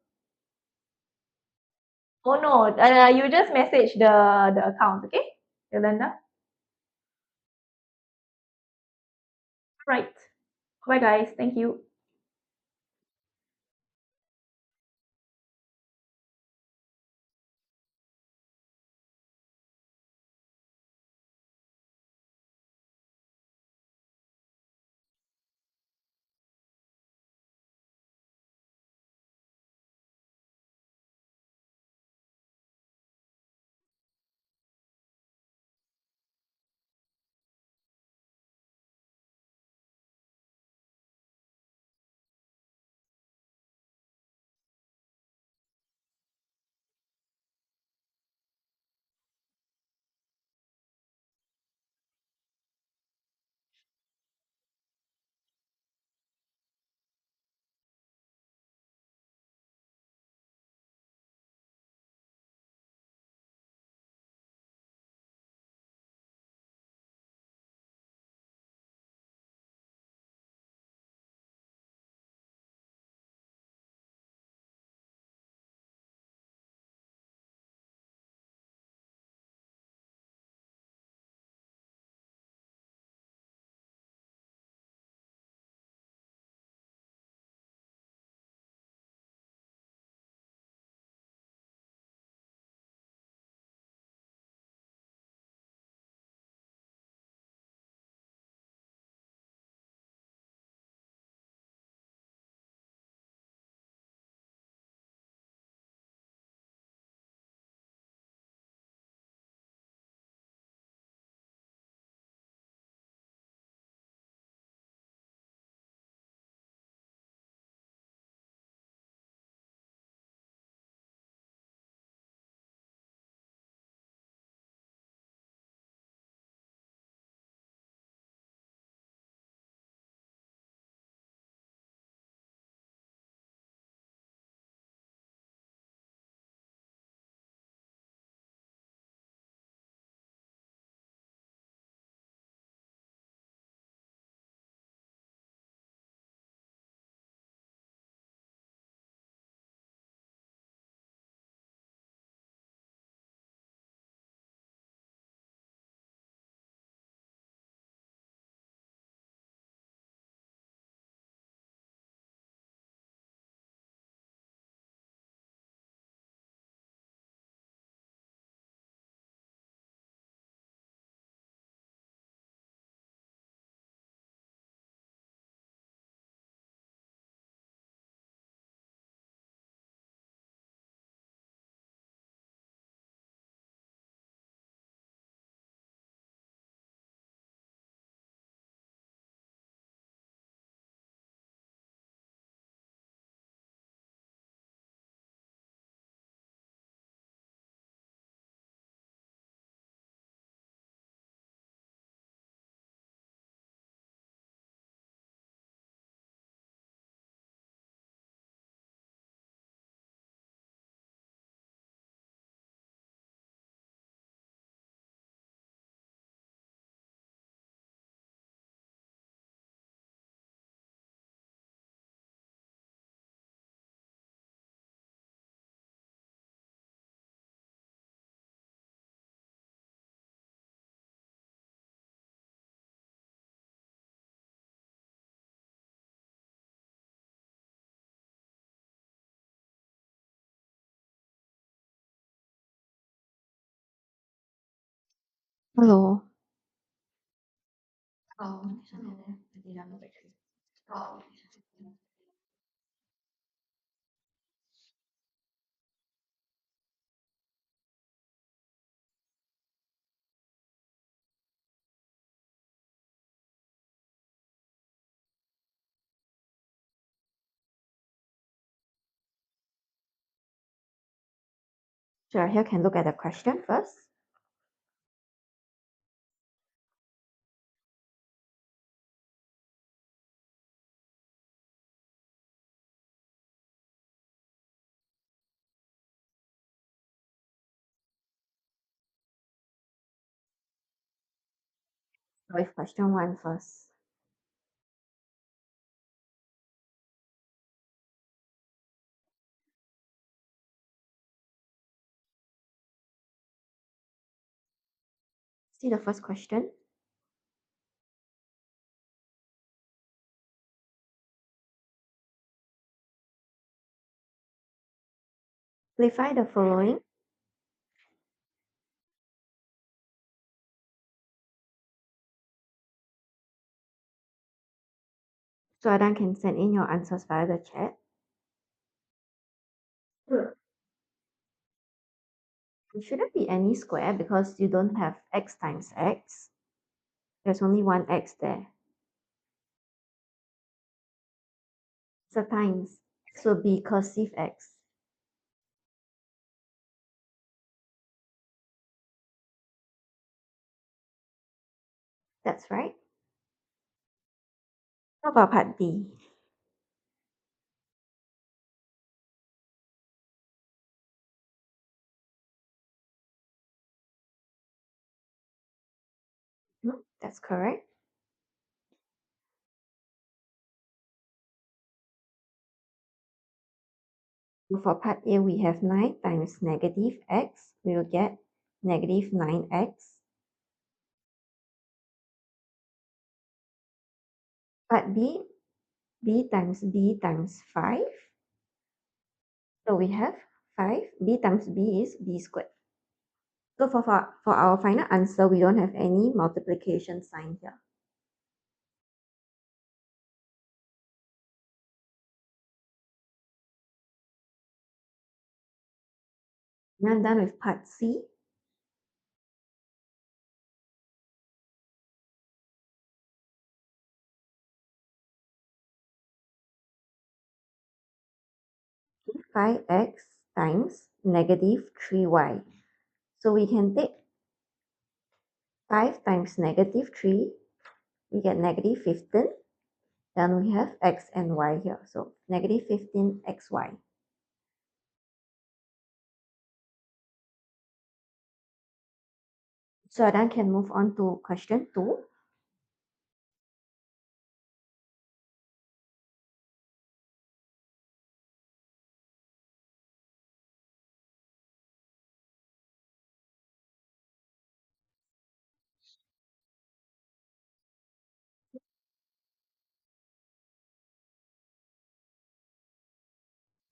Oh no, you just message the account, okay, Yolanda? Right. Bye guys. Thank you. Hello. Sure, here can look at the question first. With question one first. See the first question. Simplify the following. So Adan can send in your answers via the chat. Sure. It shouldn't be any square because you don't have x times x. There's only one x there. So times x will be cursive x. That's right. How about part D? That's correct. For part A, we have 9 times negative x. We will get negative 9x. Part B, b times 5. So we have 5. B times b is b squared. So for our final answer, we don't have any multiplication sign here. Now I'm done with part C. Okay, 5x times negative 3y. So we can take 5 times negative 3. We get negative 15. Then we have x and y here. So negative 15xy. So then can move on to question 2.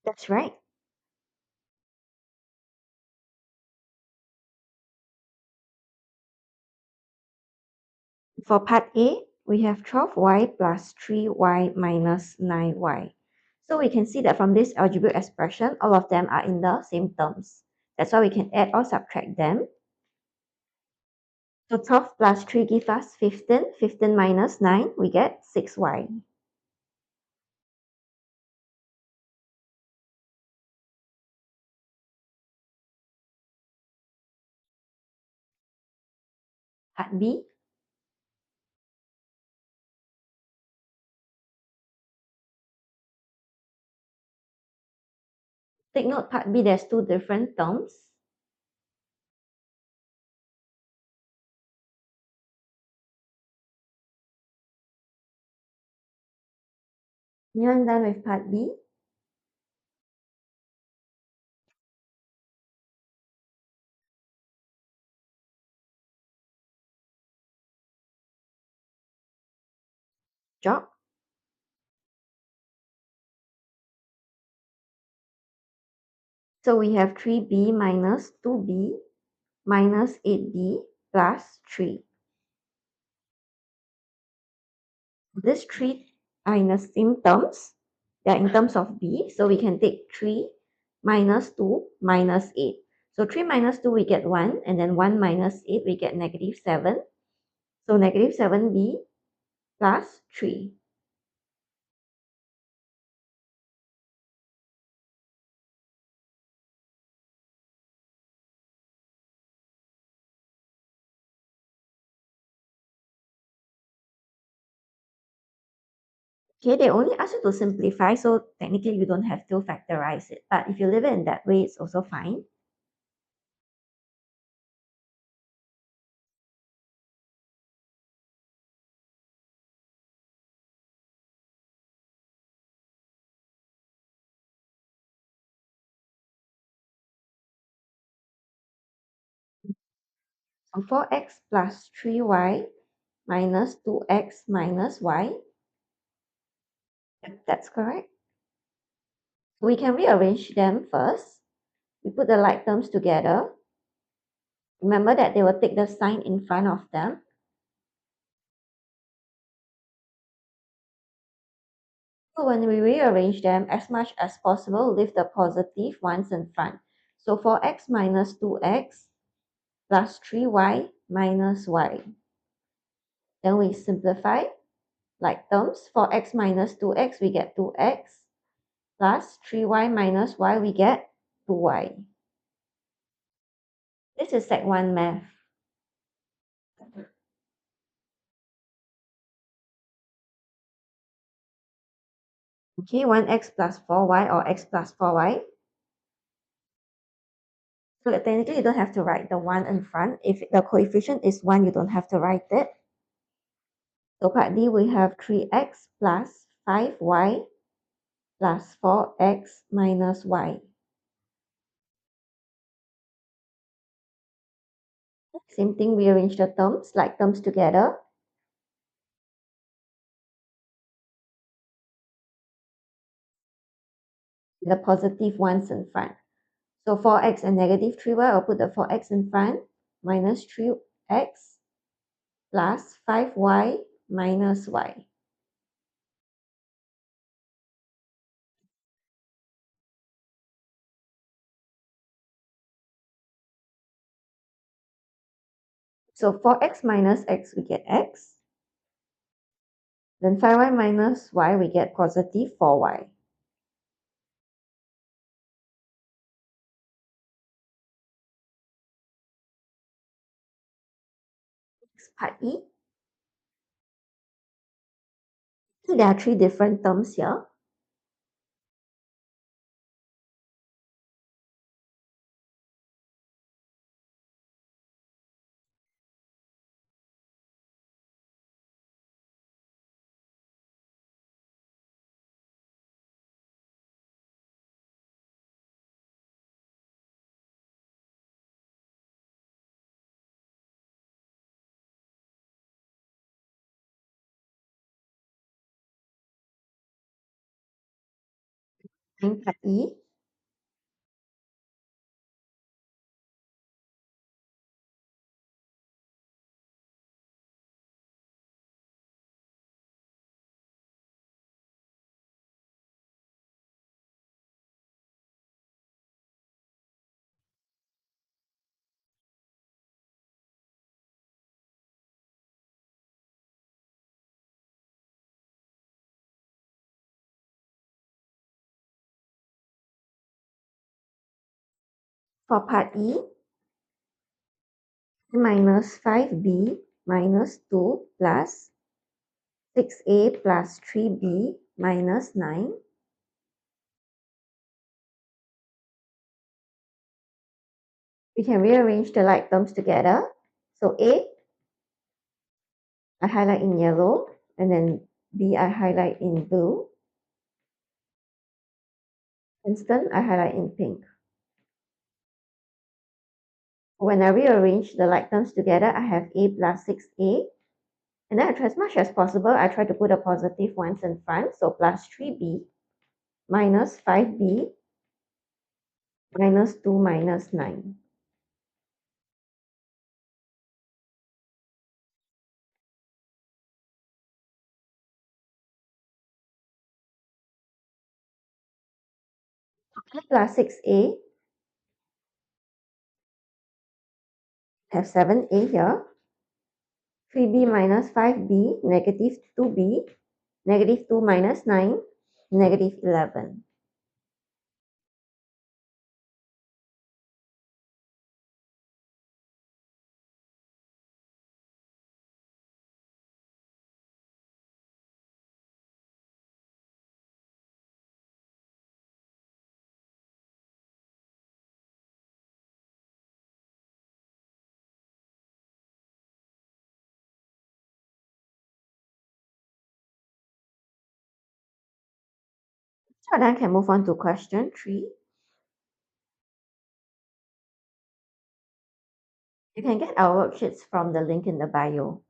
That's right. For part A, we have 12y plus 3y minus 9y. So we can see that from this algebraic expression, all of them are in the same terms. That's why we can add or subtract them. So 12 plus 3 gives us 15. 15 minus 9, we get 6y. Part B, take note, part B, there's two different terms. Now I'm done with part B. Job. So we have 3b minus 2b minus 8b. plus 3. These 3 are in the same terms. They are in terms of b. So we can take 3 minus 2 minus 8. So 3 minus 2 we get 1, and then 1 minus 8 we get negative 7. So negative 7b plus 3. Okay, they only ask you to simplify, so technically you don't have to factorize it. But if you leave it in that way, it's also fine. So 4x plus 3y minus 2x minus y. That's correct. We can rearrange them first. We put the like terms together. Remember that they will take the sign in front of them. So when we rearrange them, as much as possible, leave the positive ones in front. So 4x minus 2x plus 3y minus y. Then we simplify like terms. For x minus 2x, we get 2x plus 3y minus y, we get 2y. This is Sec 1 math. Okay, 1x plus 4y or x plus 4y. So technically, you don't have to write the 1 in front. If the coefficient is 1, you don't have to write it. So part D, we have 3x plus 5y plus 4x minus y. Same thing, we arrange the terms, like terms together. The positive ones in front. So 4x and negative 3y, I'll put the 4x in front, minus 3x plus 5y minus y. So 4x minus x, we get x. Then 5y minus y, we get positive 4y. Next part E. So there are 3 different terms here. In part E. For part E, minus 5b minus 2 plus 6a plus 3b minus 9. We can rearrange the like terms together. So A, I highlight in yellow, and then B, I highlight in blue. Instant, I highlight in pink. When I rearrange the like terms together, I have A plus 6a. And then as much as possible, I try to put the positive ones in front. So plus 3b minus 5b minus 2 minus 9. plus 6a, have 7a here. 3b minus 5b, negative 2b, negative 2 minus 9, negative 11. So then I can move on to question 3. You can get our worksheets from the link in the bio.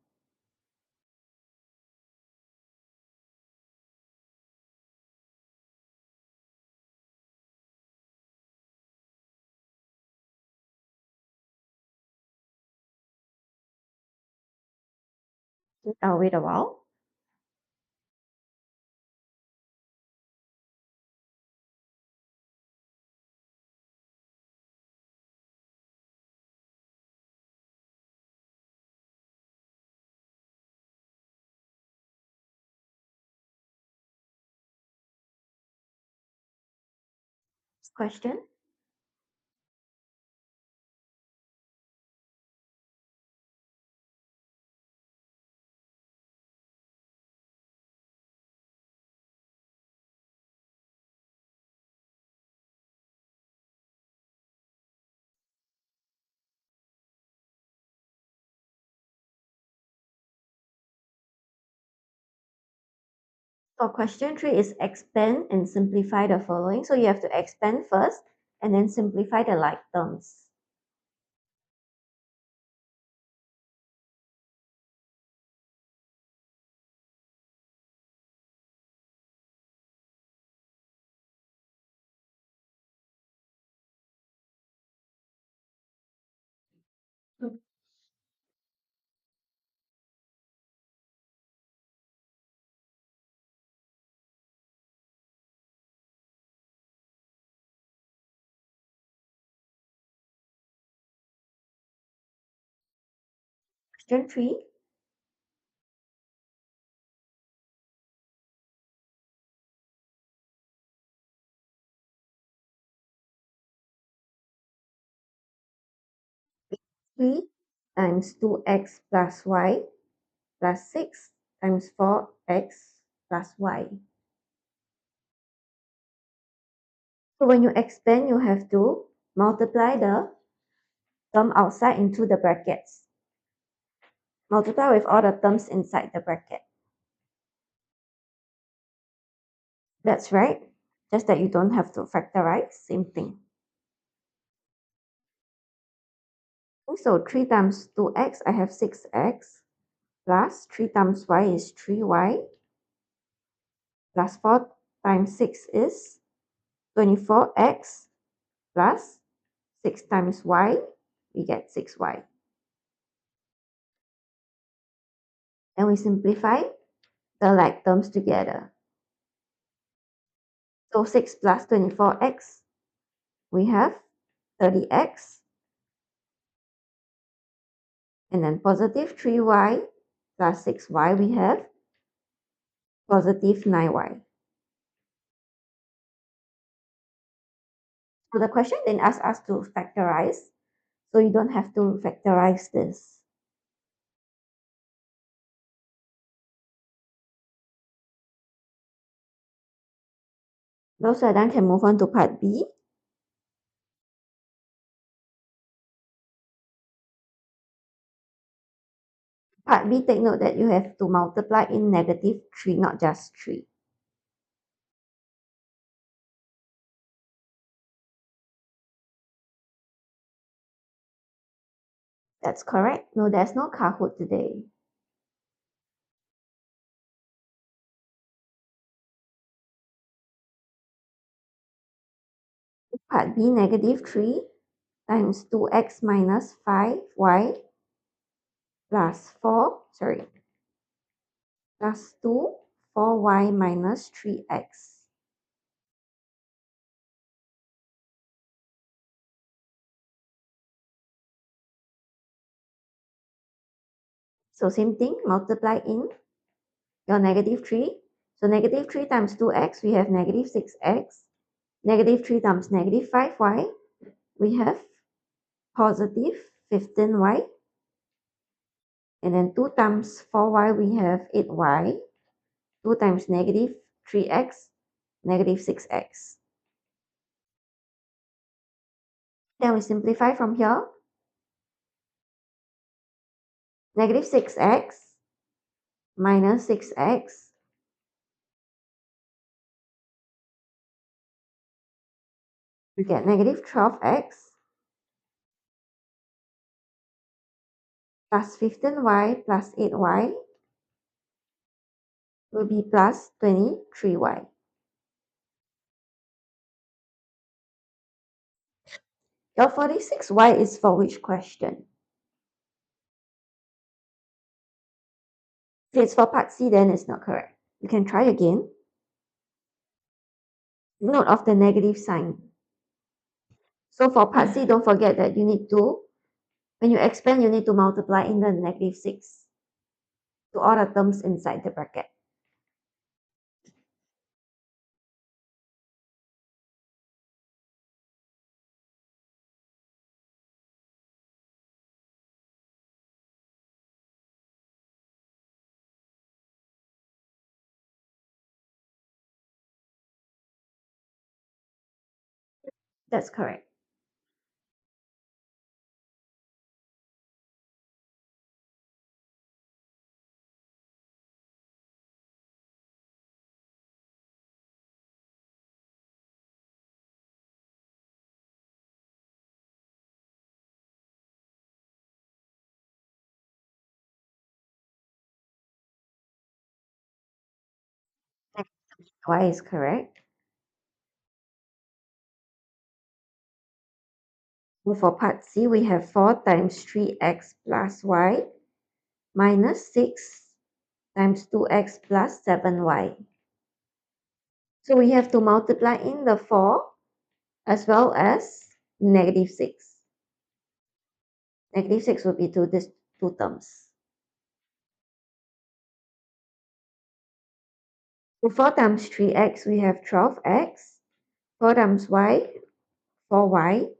I'll wait a while. Question. For question 3 is expand and simplify the following. So you have to expand first and then simplify the like terms. Question 3. Three times 2x plus y plus 6 times 4x plus y. So when you expand, you have to multiply the term outside into the brackets. Multiply with all the terms inside the bracket. That's right. Just that you don't have to factorize. Same thing. So 3 times 2x, I have 6x, plus 3 times y is 3y, plus 4 times 6 is 24x, plus 6 times y, we get 6y. And we simplify the like terms together. So 6 plus 24x, we have 30x, and then positive 3y plus 6y, we have positive 9y. So the question then asks us to factorize, so you don't have to factorize this. Now, so then can move on to part B. Part B, take note that you have to multiply in negative 3, not just 3. That's correct. No, there's no Kahoot today. Part B, negative 3 times 2x minus 5y plus 4y minus 3x. So same thing, multiply in your negative 3. So negative 3 times 2x, we have negative 6x. Negative 3 times negative 5y, we have positive 15y. And then 2 times 4y, we have 8y. 2 times negative 3x, negative 6x. Then we simplify from here. Negative 6x minus 6x. We get negative 12x plus 15y plus 8y will be plus 23y. Your 46y is for which question? If it's for part C, then it's not correct. You can try again. Note of the negative sign. So for part C, don't forget that you need to, when you expand, you need to multiply in the negative 6 to all the terms inside the bracket. That's correct. Y is correct. And for part C, we have 4 times 3x plus y minus 6 times 2x plus 7y. So we have to multiply in the 4 as well as negative 6. Negative 6 will be to these two terms. So 4 times 3x, we have 12x. 4 times y, 4y.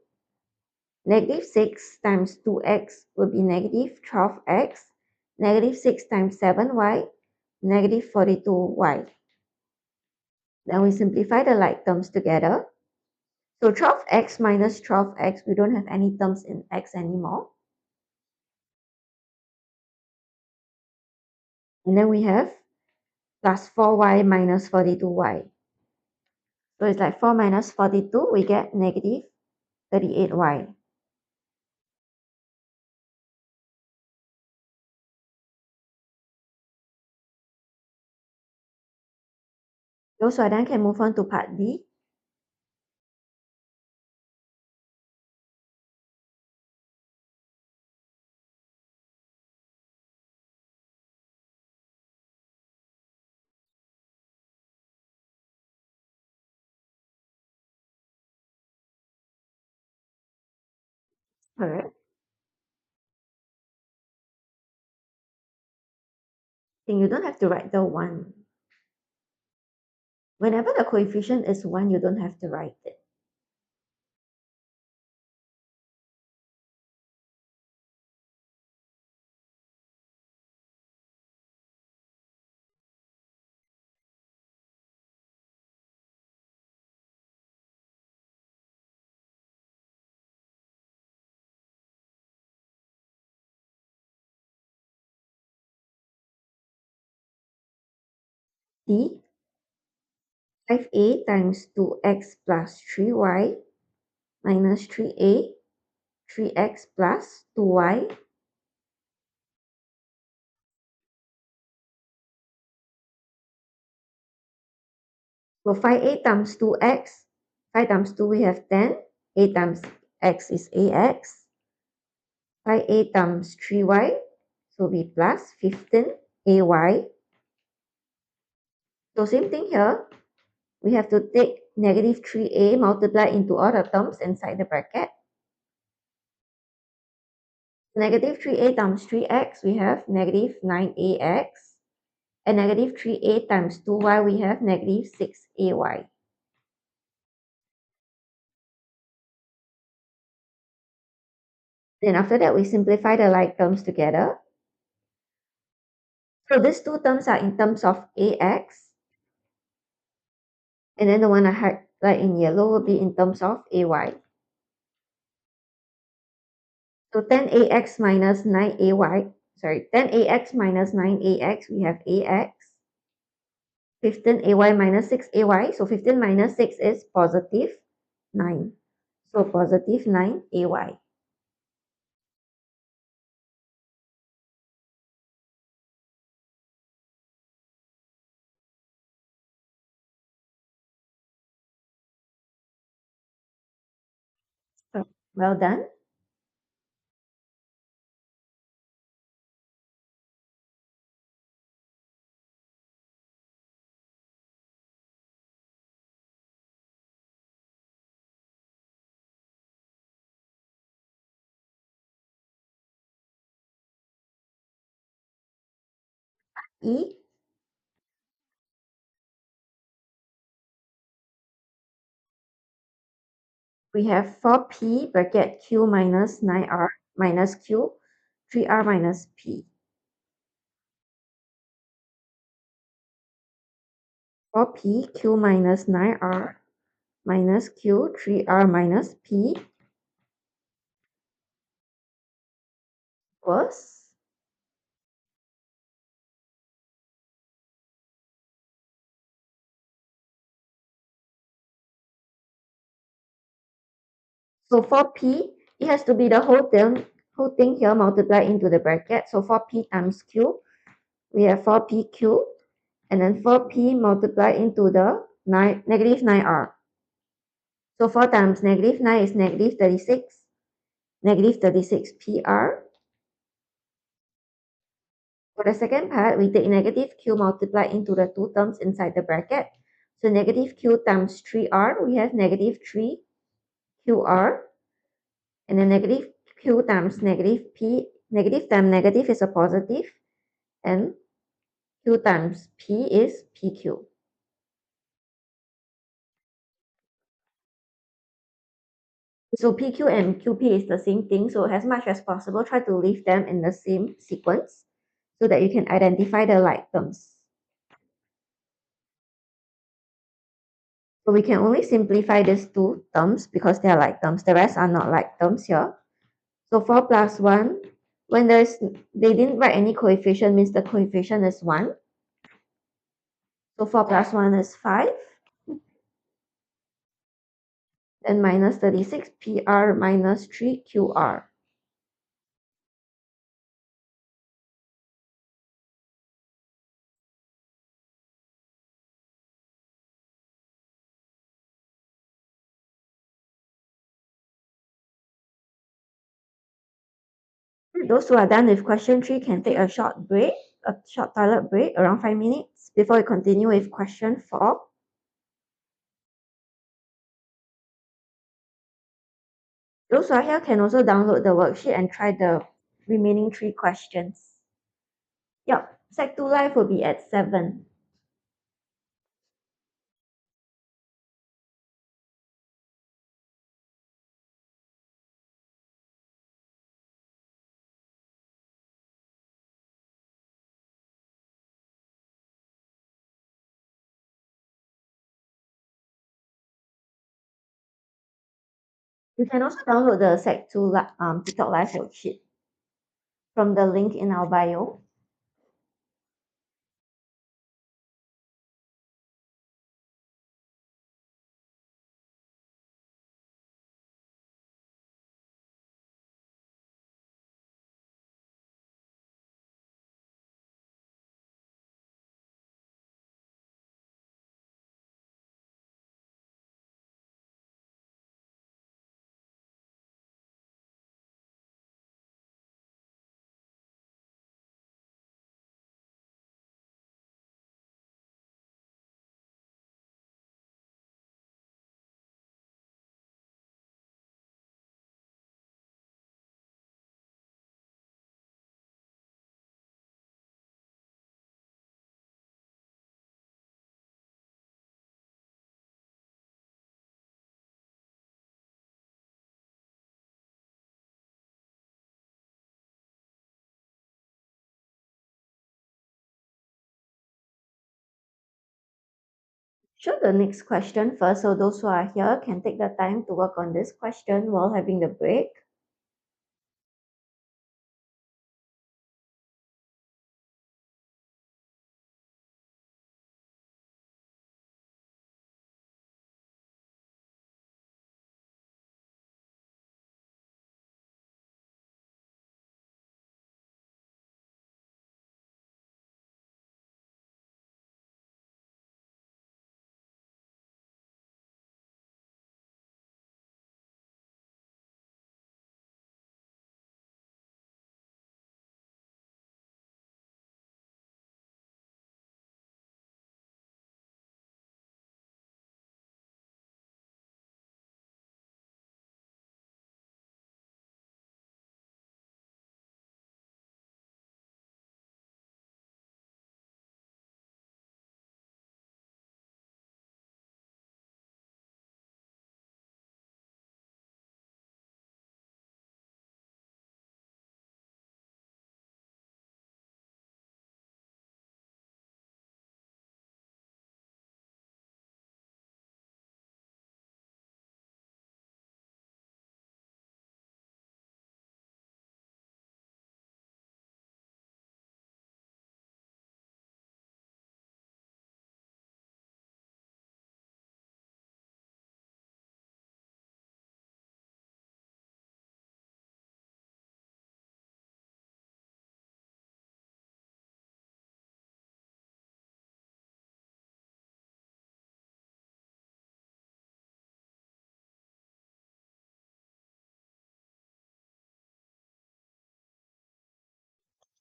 Negative 6 times 2x will be negative 12x. Negative 6 times 7y, negative 42y. Then we simplify the like terms together. So 12x minus 12x, we don't have any terms in x anymore. And then we have plus 4y minus 42y. So it's like 4 minus 42, we get negative 38y. So I then can move on to part D. Correct. Then you don't have to write the 1. Whenever the coefficient is 1, you don't have to write it. D, 5a times 2x plus 3y minus 3a, 3x plus 2y. So 5a times 2x, 5 times 2 we have 10, a times x is ax, 5a times 3y, so be plus 15ay. So same thing here, we have to take negative 3a multiply into all the terms inside the bracket. Negative 3a times 3x, we have negative 9ax. And negative 3a times 2y, we have negative 6ay. Then after that, we simplify the like terms together. So these two terms are in terms of ax. And then the one I highlight in yellow will be in terms of ay. So 10ax minus 9ay, 10ax minus 9ax, we have ax. 15ay minus 6ay, so 15 minus 6 is positive 9. So positive 9ay. So, well done. E, we have 4p bracket q minus 9r minus q, 3r minus p. 4p q minus 9r minus q, 3r minus p equals, so 4p, it has to be the whole thing here multiplied into the bracket. So 4p times q, we have 4pq, and then 4p multiplied into the negative 9r. So 4 times negative 9 is negative 36, negative 36 pr. For the second part, we take negative q multiplied into the two terms inside the bracket. So negative q times 3r, we have negative 3qr. And then negative q times negative p, negative times negative is a positive, and q times p is pq. So pq and qp is the same thing, so as much as possible, try to leave them in the same sequence so that you can identify the like terms. So we can only simplify these two terms because they are like terms. The rest are not like terms here. So 4 plus 1, when they didn't write any coefficient, means the coefficient is 1. So 4 plus 1 is 5. Then minus 36 PR minus 3 QR. Those who are done with question 3 can take a short break, a short toilet break, around 5 minutes, before we continue with question 4. Those who are here can also download the worksheet and try the remaining 3 questions. Yep, Sec 2 Live will be at 7. You can also download the Sec 2 TikTok Live worksheet from the link in our bio. Sure, the next question first. So those who are here can take the time to work on this question while having the break.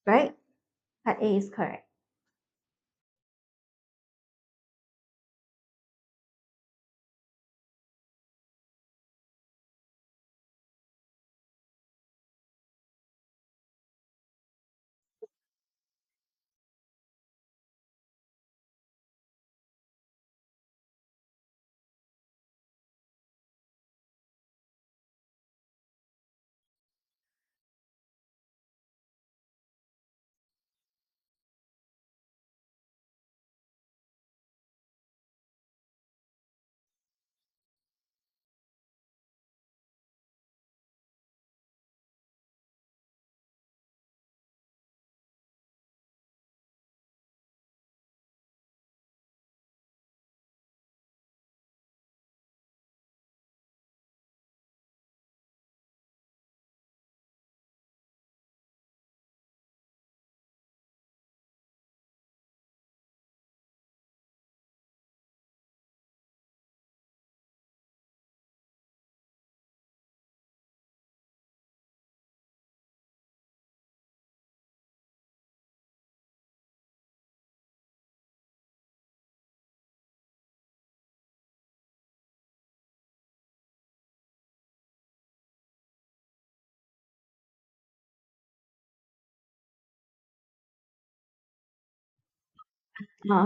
Right? Part A is correct.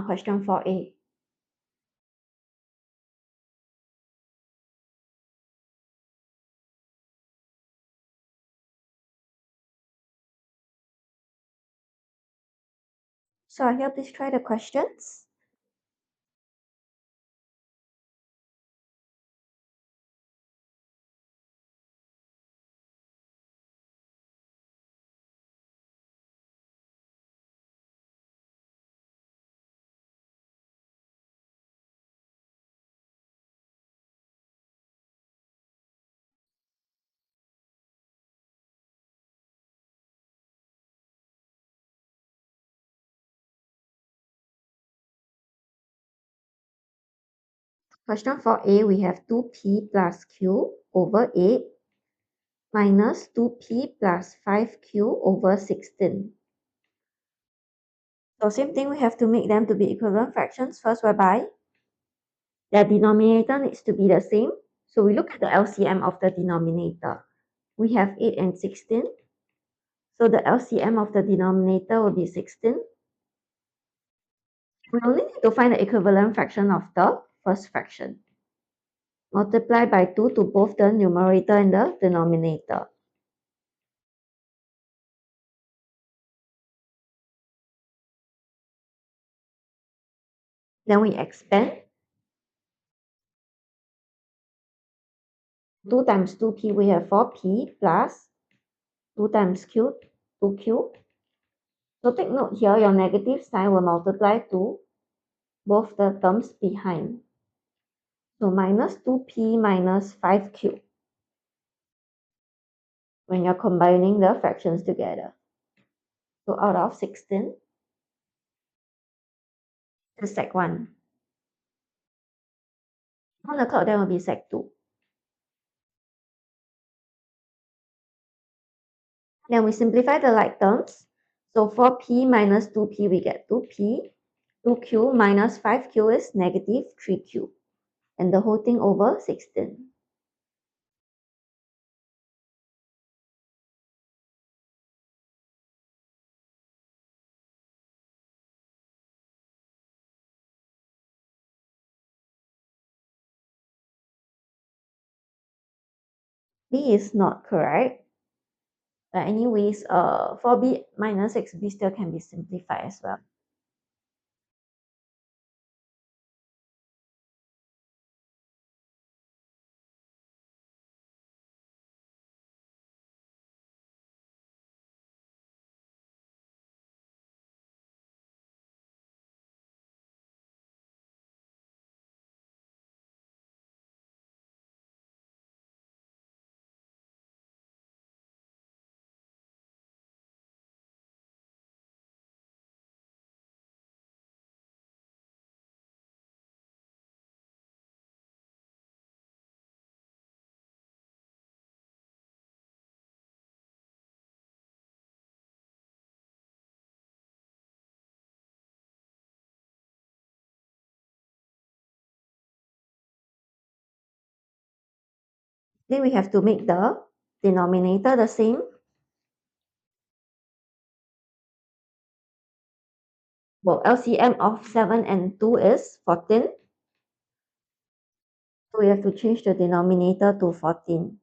Question 4A. So here, please try the questions. Question 4A, we have 2p plus q over 8 minus 2p plus 5q over 16. So same thing, we have to make them to be equivalent fractions first, whereby their denominator needs to be the same. So we look at the LCM of the denominator. We have 8 and 16. So the LCM of the denominator will be 16. We only need to find the equivalent fraction of the first fraction. Multiply by 2 to both the numerator and the denominator. Then we expand. 2 times 2p, we have 4p plus 2 times q, 2q. So take note here, your negative sign will multiply to both the terms behind. So minus 2p minus 5q when you're combining the fractions together. So out of 16, the sec 1. On the clock, then will be sec 2. Then we simplify the like terms. So 4p minus 2p, we get 2p. 2q minus 5q is negative 3q. And the whole thing over 16. B is not correct. But anyways, 4b minus 6b still can be simplified as well. Then we have to make the denominator the same. Well, LCM of 7 and 2 is 14. So we have to change the denominator to 14.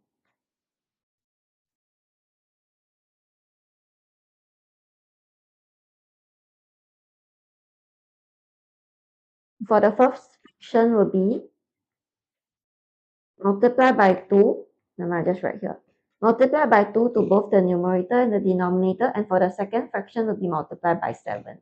For the first fraction will be multiply by 2. I just write here. Multiply by 2 to both the numerator and the denominator. And for the second fraction will be multiplied by 7.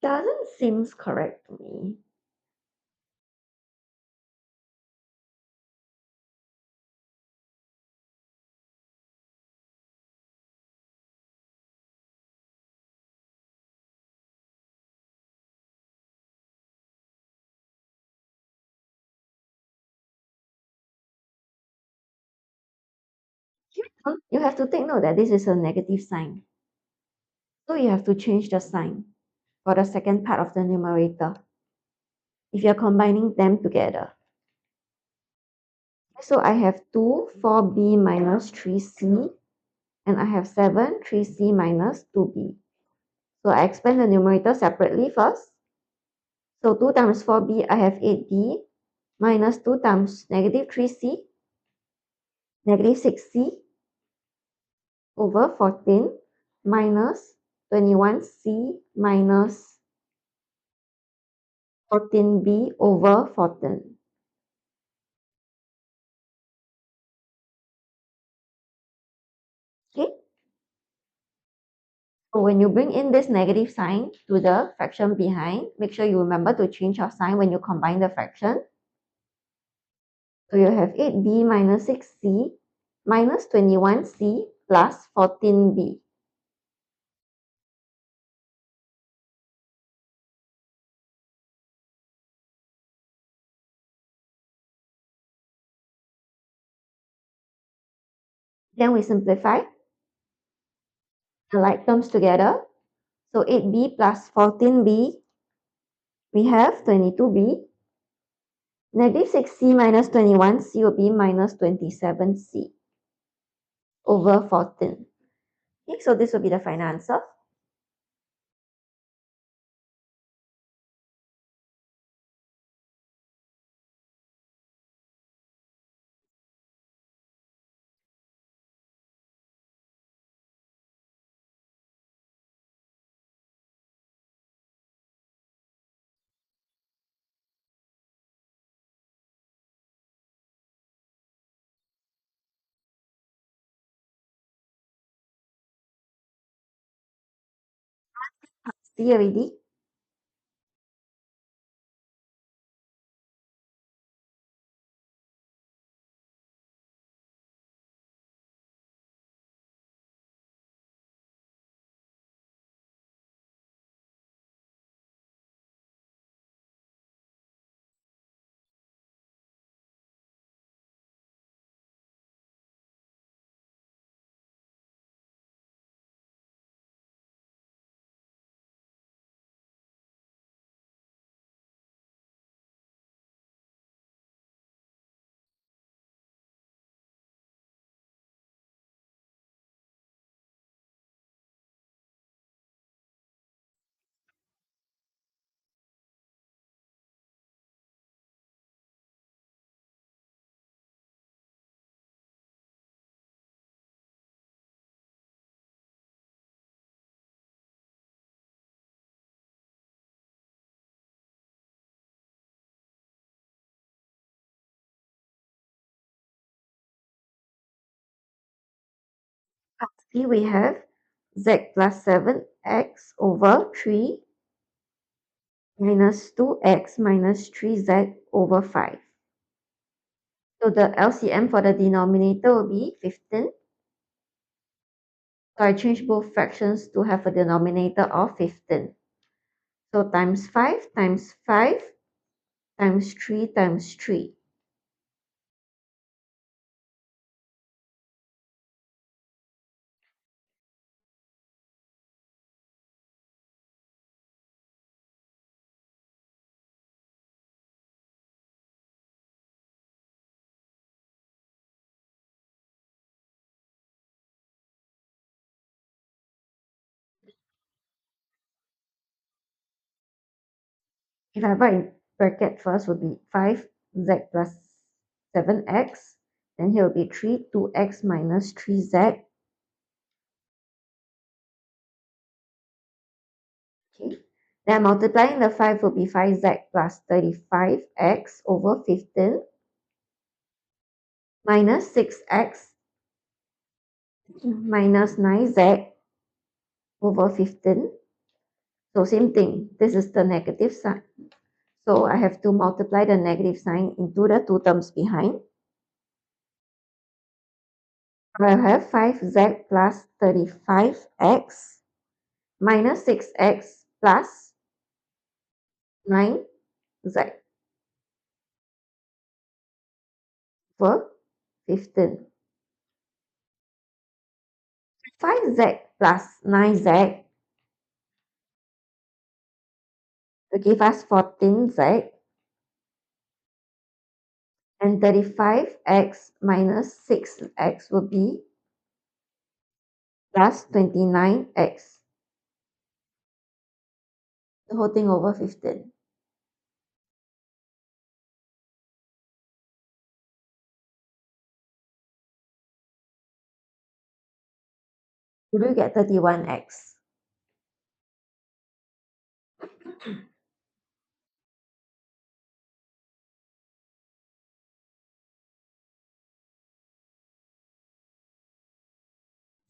Doesn't seems correct to me. You have to take note that this is a negative sign. So you have to change the sign for the second part of the numerator if you're combining them together. So I have 2, 4b minus 3c, and I have 7, 3c minus 2b. So I expand the numerator separately first. So 2 times 4b, I have 8b, minus 2 times negative 3c, negative 6c, over 14, minus 21c minus 14b over 14. Okay? So when you bring in this negative sign to the fraction behind, make sure you remember to change your sign when you combine the fraction. So you have 8b minus 6c minus 21c plus 14b. Then we simplify the like terms together. So 8b plus 14b, we have 22b. Negative 6c minus 21c will be minus 27c over 14. Okay, so this will be the final answer. See already? Here we have z plus 7x over 3 minus 2x minus 3z over 5. So the LCM for the denominator will be 15. So I change both fractions to have a denominator of 15. So times 5 times 5 times 3 times 3. If I write in bracket first, would be 5z plus 7x. Then here will be 3, 2x minus 3z. Okay. Then multiplying the 5 will be 5z plus 35x over 15 minus 6x minus 9z over 15. So same thing. This is the negative sign. So I have to multiply the negative sign into the two terms behind. I have 5z plus 35x minus 6x plus 9z over 15. 5z plus 9z will give us 14z, and 35x minus 6x will be plus 29x. The whole thing over 15. Would you get 31x?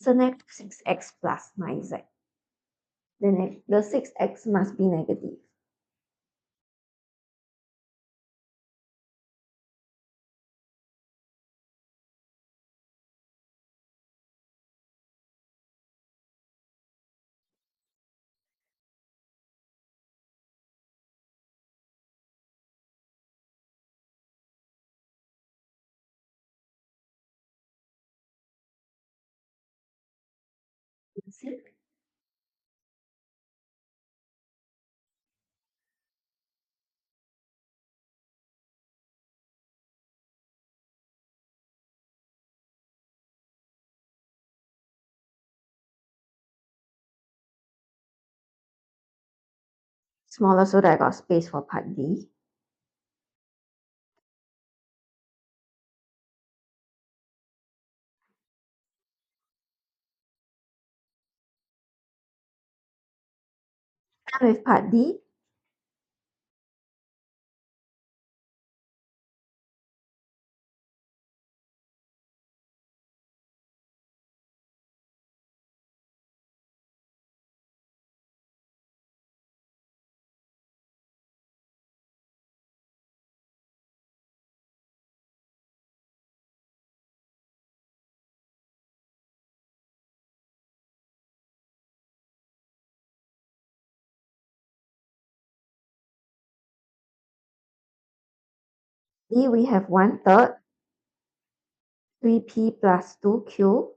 So negative 6x plus 9z. The 6x must be negative. See? Smaller so that I got space for part D. Done with part D. D, we have 1/3 3p plus 2q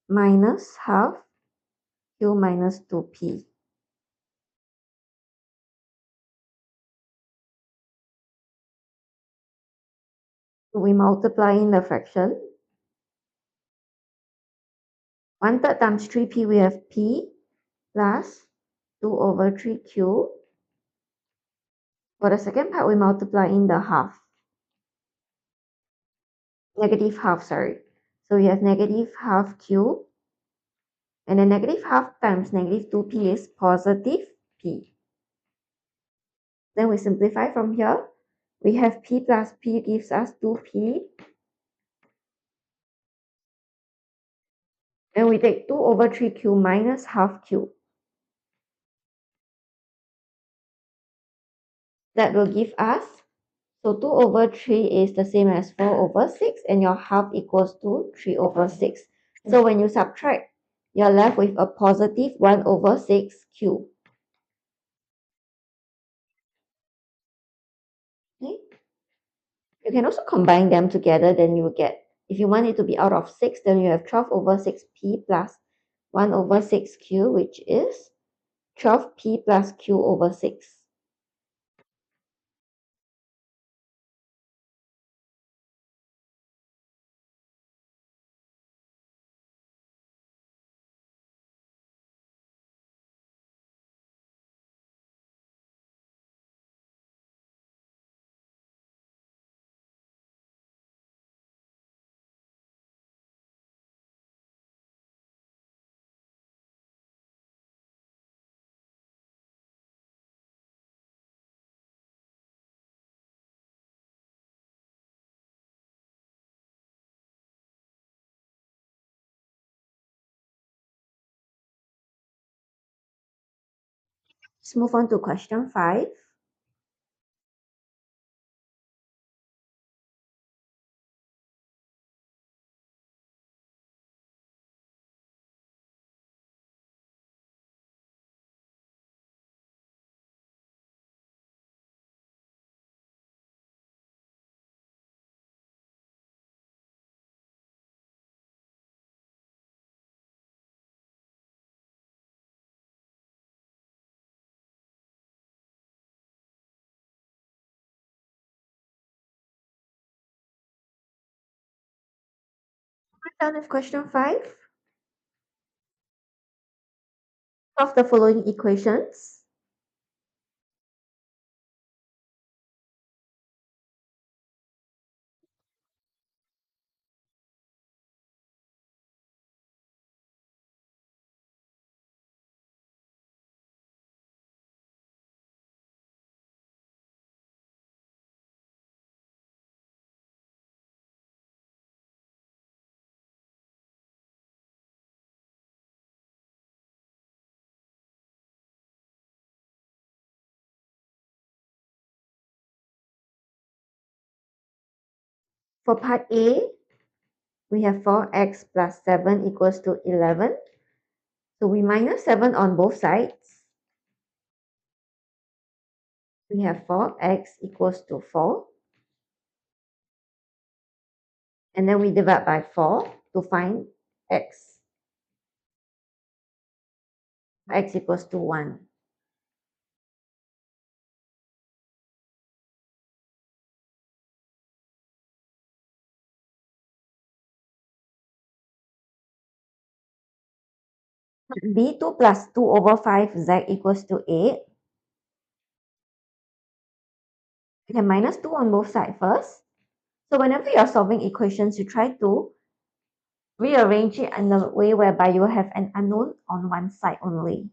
minus half q minus 2p. We multiply in the fraction. 1/3 times 3p, we have p plus 2 over 3q. For the second part, we multiply in the half. Negative half, sorry. So we have negative half q. And then negative half times negative 2p is positive p. Then we simplify from here. We have p plus p gives us 2p. Then we take 2 over 3q minus half q. That will give us, so 2 over 3 is the same as 4 over 6, and your half equals to 3 over 6. So when you subtract, you're left with a positive 1 over 6q. Okay? You can also combine them together, then you will get, if you want it to be out of 6, then you have 12 over 6p plus 1 over 6q, which is 12p plus q over 6. Let's move on to question 5. We're done with question 5. Solve the following equations. For part A, we have 4x plus 7 equals to 11. So we minus 7 on both sides. We have 4x equals to 4. And then we divide by 4 to find x. X equals to 1. B, 2 plus 2 over 5, z equals to 8. You can minus 2 on both sides first. So whenever you're solving equations, you try to rearrange it in a way whereby you have an unknown on one side only.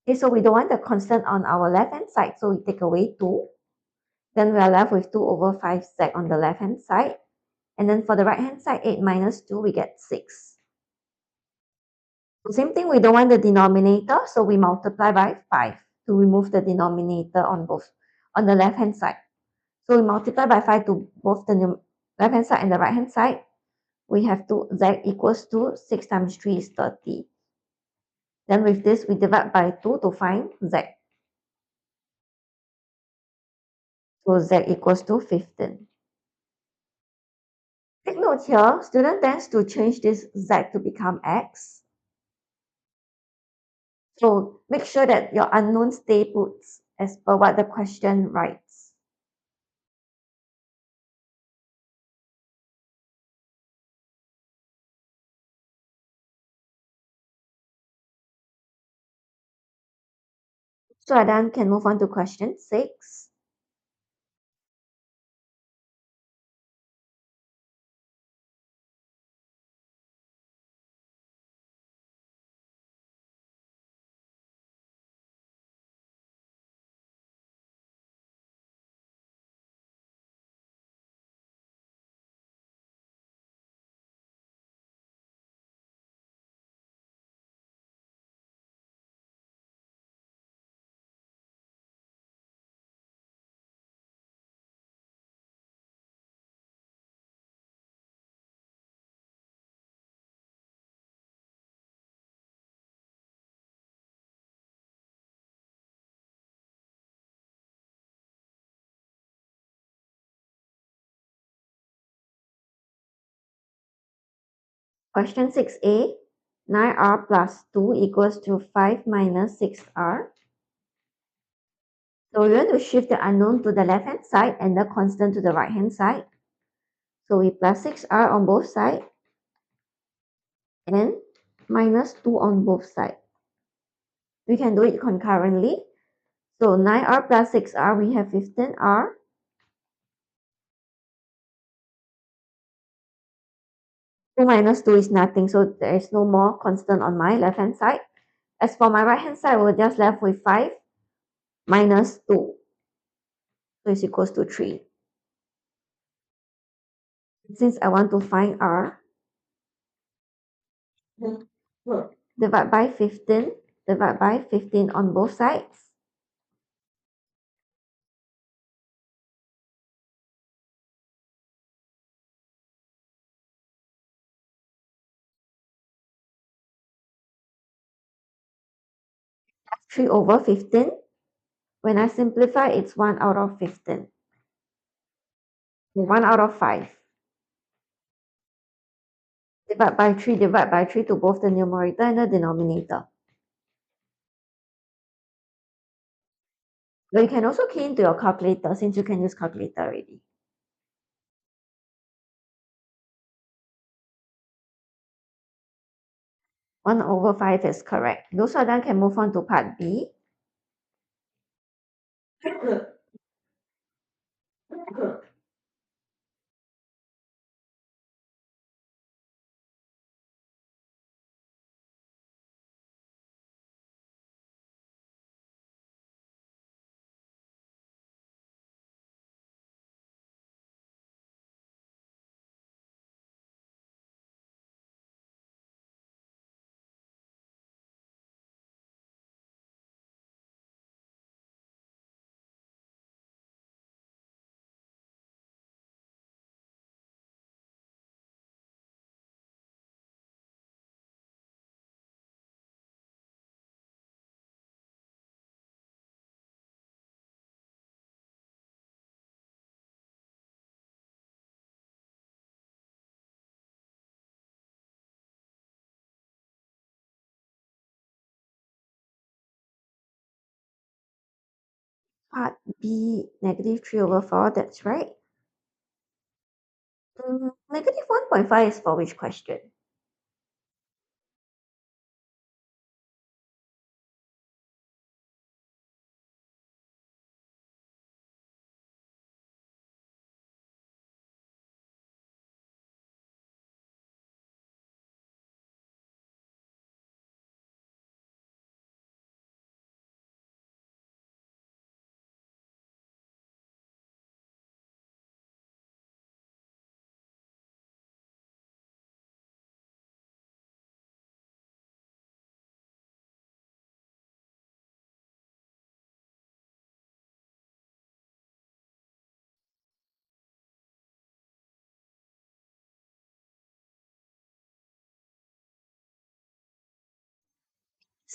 Okay, so we don't want the constant on our left-hand side, so we take away 2. Then we are left with 2 over 5z on the left-hand side. And then for the right-hand side, 8 minus 2, we get 6. Same thing, we don't want the denominator, so we multiply by 5 to remove the denominator on the left-hand side. So we multiply by 5 to both the left-hand side and the right-hand side. We have z equals to 6 times 3 is 30. Then with this, we divide by 2 to find z. So z equals to 15. Take note here, student tends to change this z to become x. So make sure that your unknown stay put as per what the question writes. So I then can move on to question 6. Question 6a, 9r plus 2 equals to 5 minus 6r. So we want to shift the unknown to the left-hand side and the constant to the right-hand side. So we plus 6r on both sides and minus 2 on both sides. We can do it concurrently. So 9r plus 6r, we have 15r. 2 minus 2 is nothing, so there is no more constant on my left-hand side. As for my right-hand side, we're just left with 5 minus 2. So it's equals to 3. Since I want to find r, divide by 15, divide by 15 on both sides. That's 3 over 15. When I simplify, it's 1 out of 15. 1 out of 5. Divide by 3 to both the numerator and the denominator. But you can also key into your calculator since you can use calculator already. 1 over 5 is correct. Those are done, can move on to part B. Part B, negative 3 over 4, that's right. Negative 1.5 is for which question?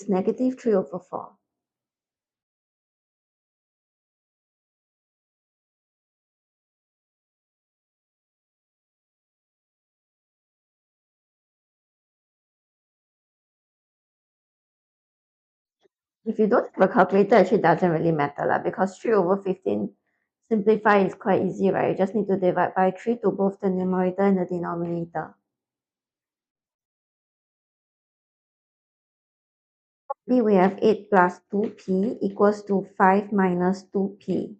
It's negative 3 over 4. If you don't have a calculator, actually doesn't really matter lah, because 3 over 15 simplify is quite easy, right? You just need to divide by 3 to both the numerator and the denominator. We have 8 plus 2p equals to 5 minus 2p.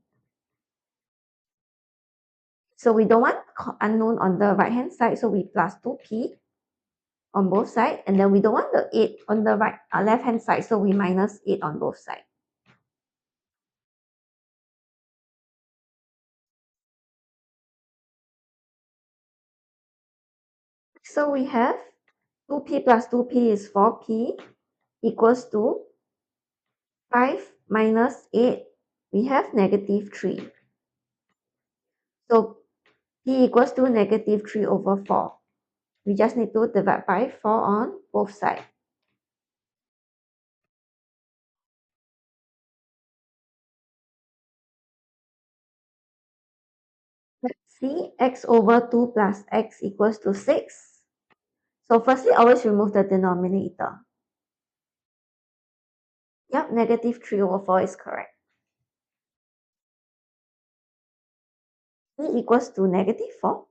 So we don't want unknown on the right hand side, so we plus 2p on both sides, and then we don't want the 8 on the left hand side, so we minus 8 on both sides. So we have 2p plus 2p is 4p equals to 5 minus 8, we have negative 3. So p equals to negative 3 over 4. We just need to divide by 4 on both sides. Let's see, x over 2 plus x equals to 6. So firstly, always remove the denominator. Yep, negative 3 over 4 is correct. E equals to negative 4.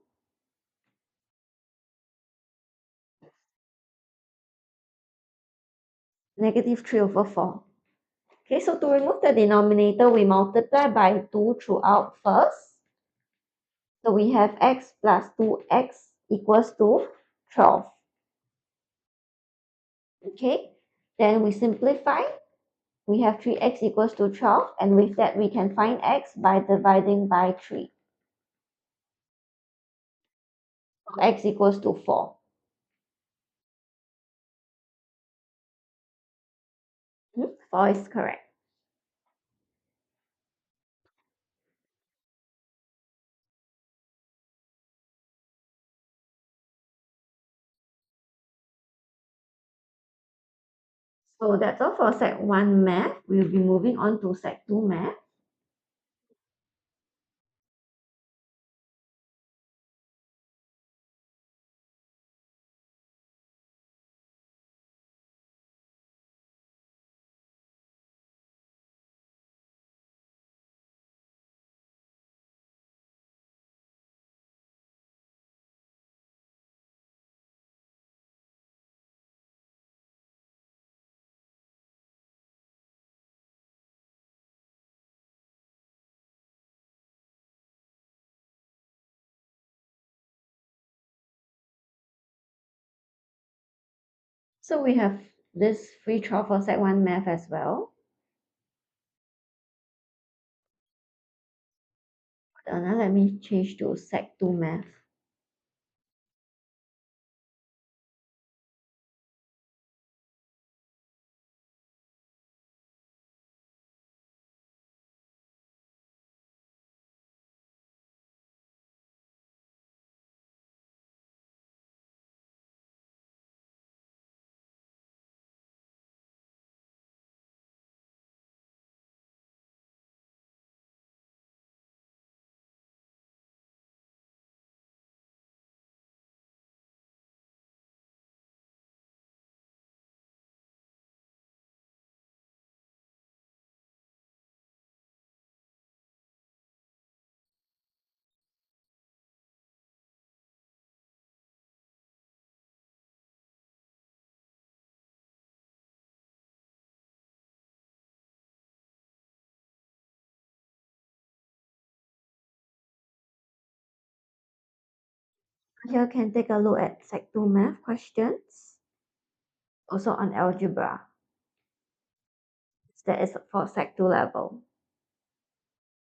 Negative 3 over 4. Okay, so to remove the denominator, we multiply by 2 throughout first. So we have x plus 2x equals to 12. Okay, then we simplify. We have 3x equals to 12, and with that we can find x by dividing by 3. So x equals to 4. 4 is correct. So that's all for Sec 1 math. We'll be moving on to Sec 2 math. So we have this free trial for Sec 1 math as well. Now let me change to Sec 2 math. Here can take a look at Sec 2 math questions, also on algebra. That is for Sec 2 level.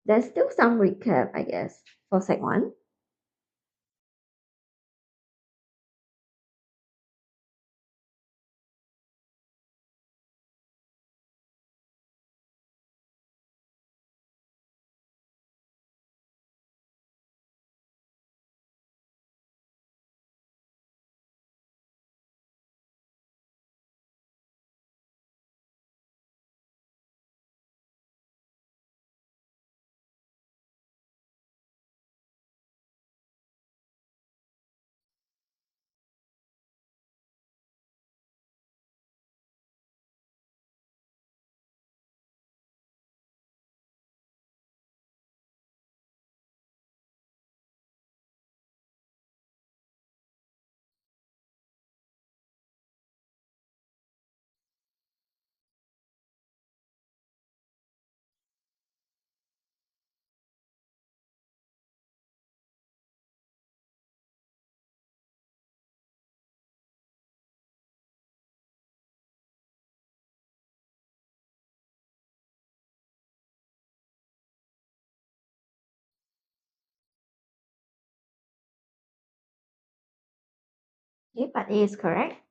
There's still some recap, I guess, for Sec 1. Okay, part A is correct.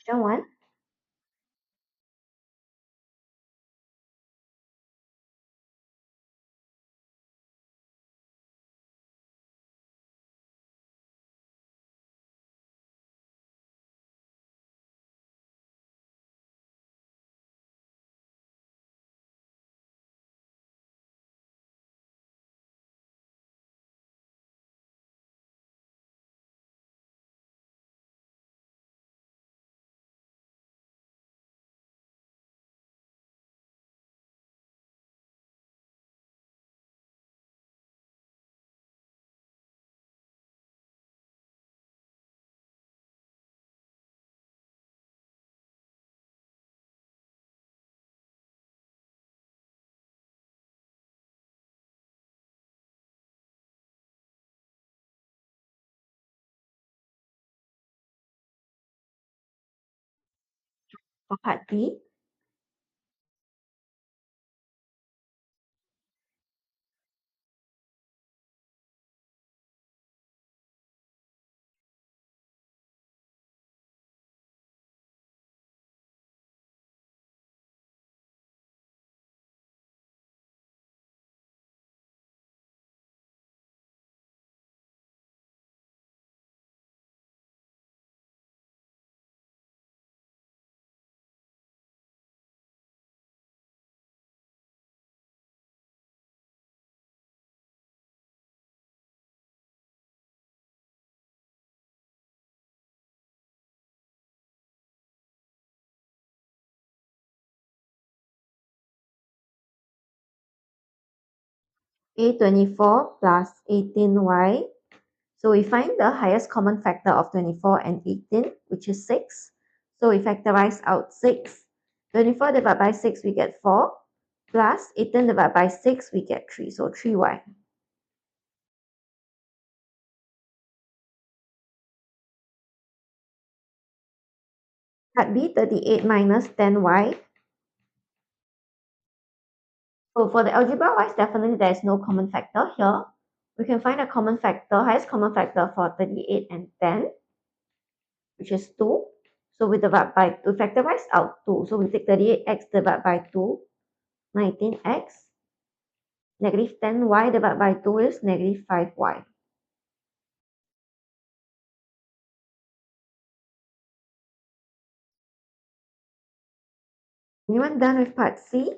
Question 1. For part B, A24 plus 18y. So we find the highest common factor of 24 and 18, which is 6. So we factorize out 6. 24 divided by 6, we get 4. Plus 18 divided by 6, we get 3. So 3y. Part B, 38 minus 10y. So for the algebra wise, definitely there is no common factor here. We can find a common factor, highest common factor for 38 and 10, which is 2. So we divide by 2, factorize out 2. So we take 38x divided by 2, 19x. Negative 10y divided by 2 is negative 5y. Anyone done with part C?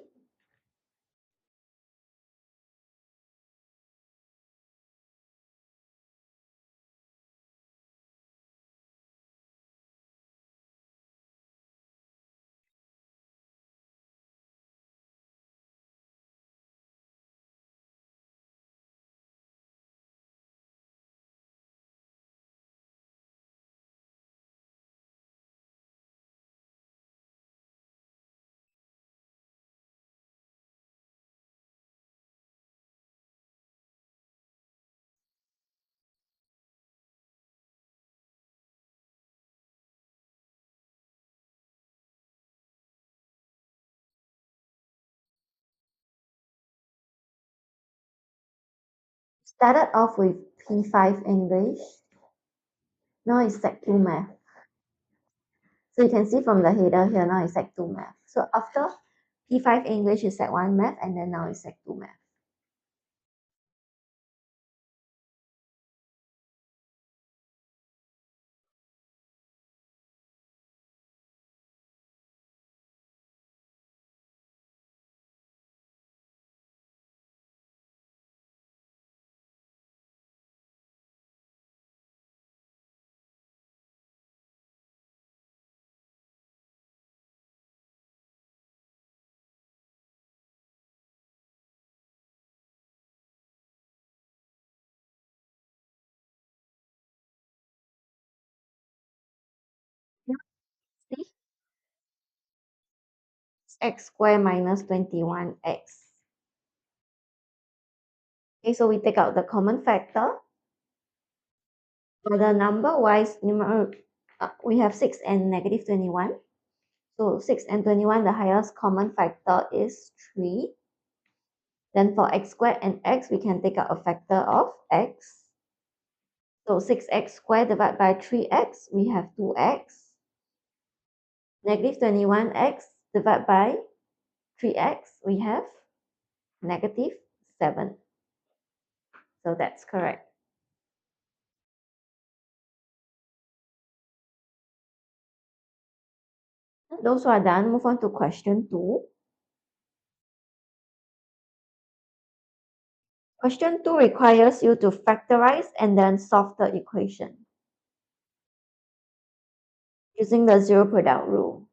Started off with P5 English. Now it's Sec 2 Math. So you can see from the header here, now it's Sec 2 Math. So after P5 English is Sec 1 Math, and then now it's Sec 2 Math. See? X squared minus 21x. Okay, so we take out the common factor. For the number-wise, we have 6 and negative 21. So 6 and 21, the highest common factor is 3. Then for x squared and x, we can take out a factor of x. So 6x squared divided by 3x, we have 2x. Negative 21x divided by 3x, we have negative 7. So that's correct. Those who are done, move on to question 2. Question 2 requires you to factorize and then solve the equation using the zero product rule.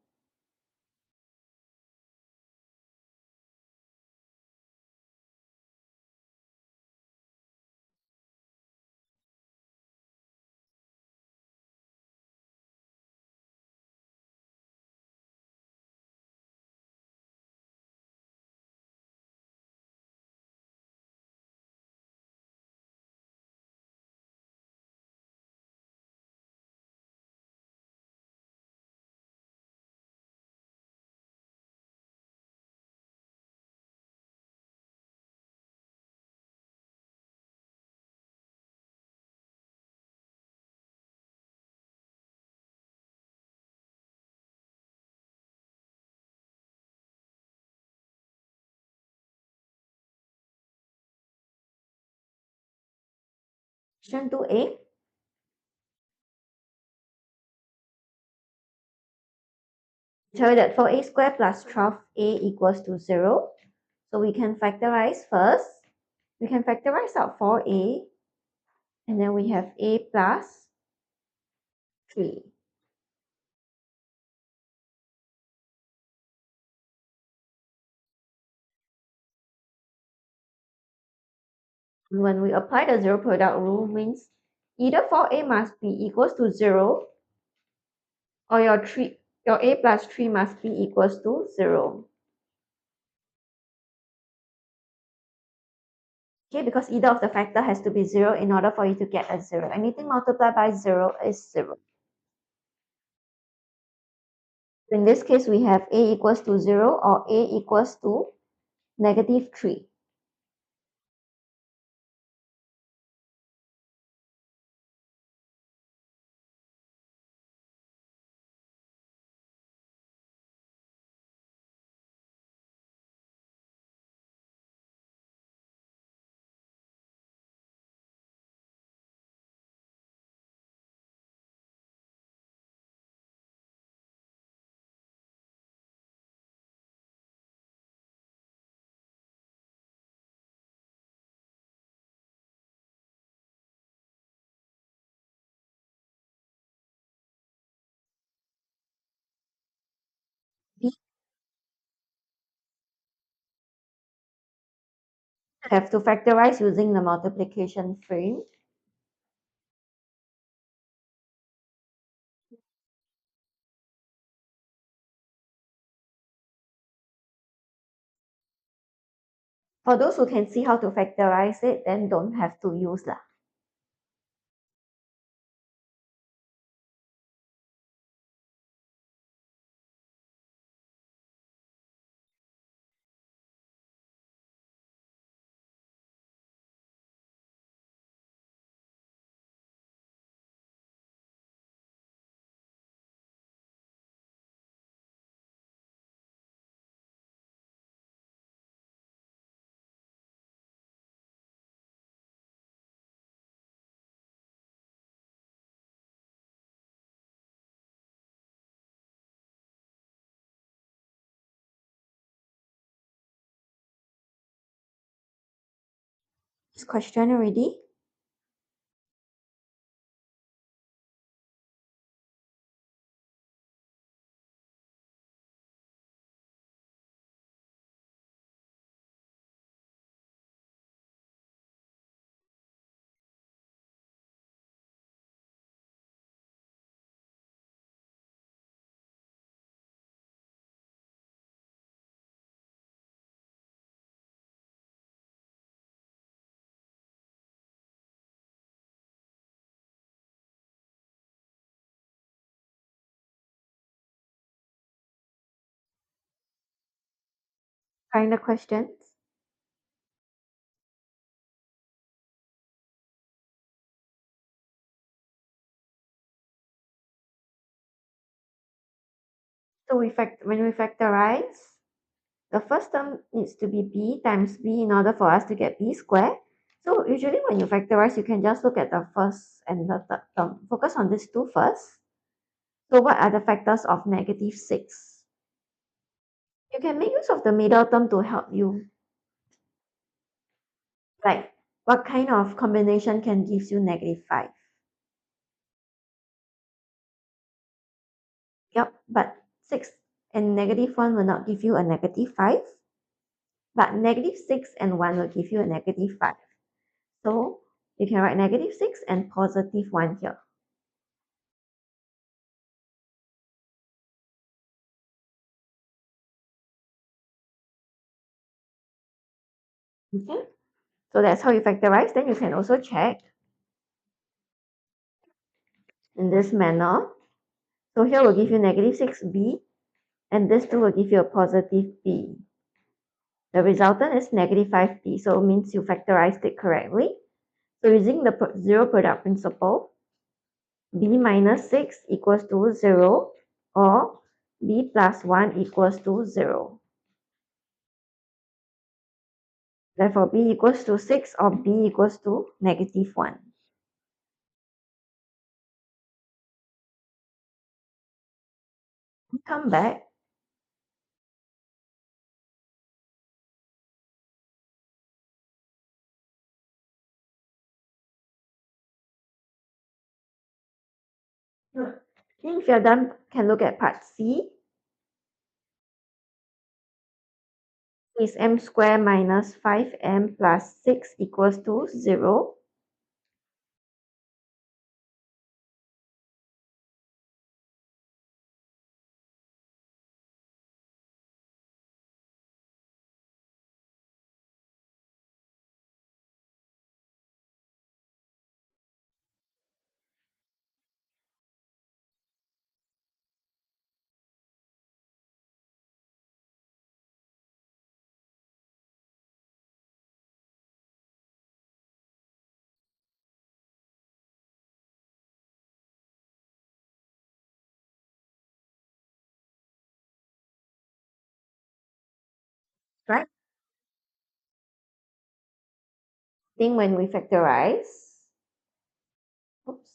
Question 2a. Tell you that 4a squared plus 12a equals to 0. So we can factorize first. We can factorize out 4a, and then we have a plus 3. When we apply the zero product rule, means either 4a must be equals to 0, or your a plus 3 must be equals to 0. Okay, because either of the factor has to be 0 in order for you to get a 0. Anything multiplied by 0 is 0. In this case, we have a equals to 0 or a equals to negative 3. We have to factorize using the multiplication frame. For those who can see how to factorize it, then don't have to use lah. This question already? Find the questions. So when we factorize, the first term needs to be b times b in order for us to get b squared. So usually when you factorize, you can just look at the first and the third term. Focus on these two first. So what are the factors of -6? You can make use of the middle term to help you. Like, what kind of combination can give you -5? Yep, but 6 and -1 will not give you a -5, but -6 and 1 will give you a -5. So you can write -6 and +1 here. Okay, so that's how you factorize. Then you can also check in this manner. So here will give you -6b, and this two will give you a +b. The resultant is -5b, so it means you factorized it correctly. So using the zero product principle, b minus 6 equals to 0, or b plus 1 equals to 0. Therefore, b equals to 6 or b equals to -1. Come back. If you're done, can look at part C. Is m squared minus 5m plus 6 equals to 0? Right? Think when we factorize, oops,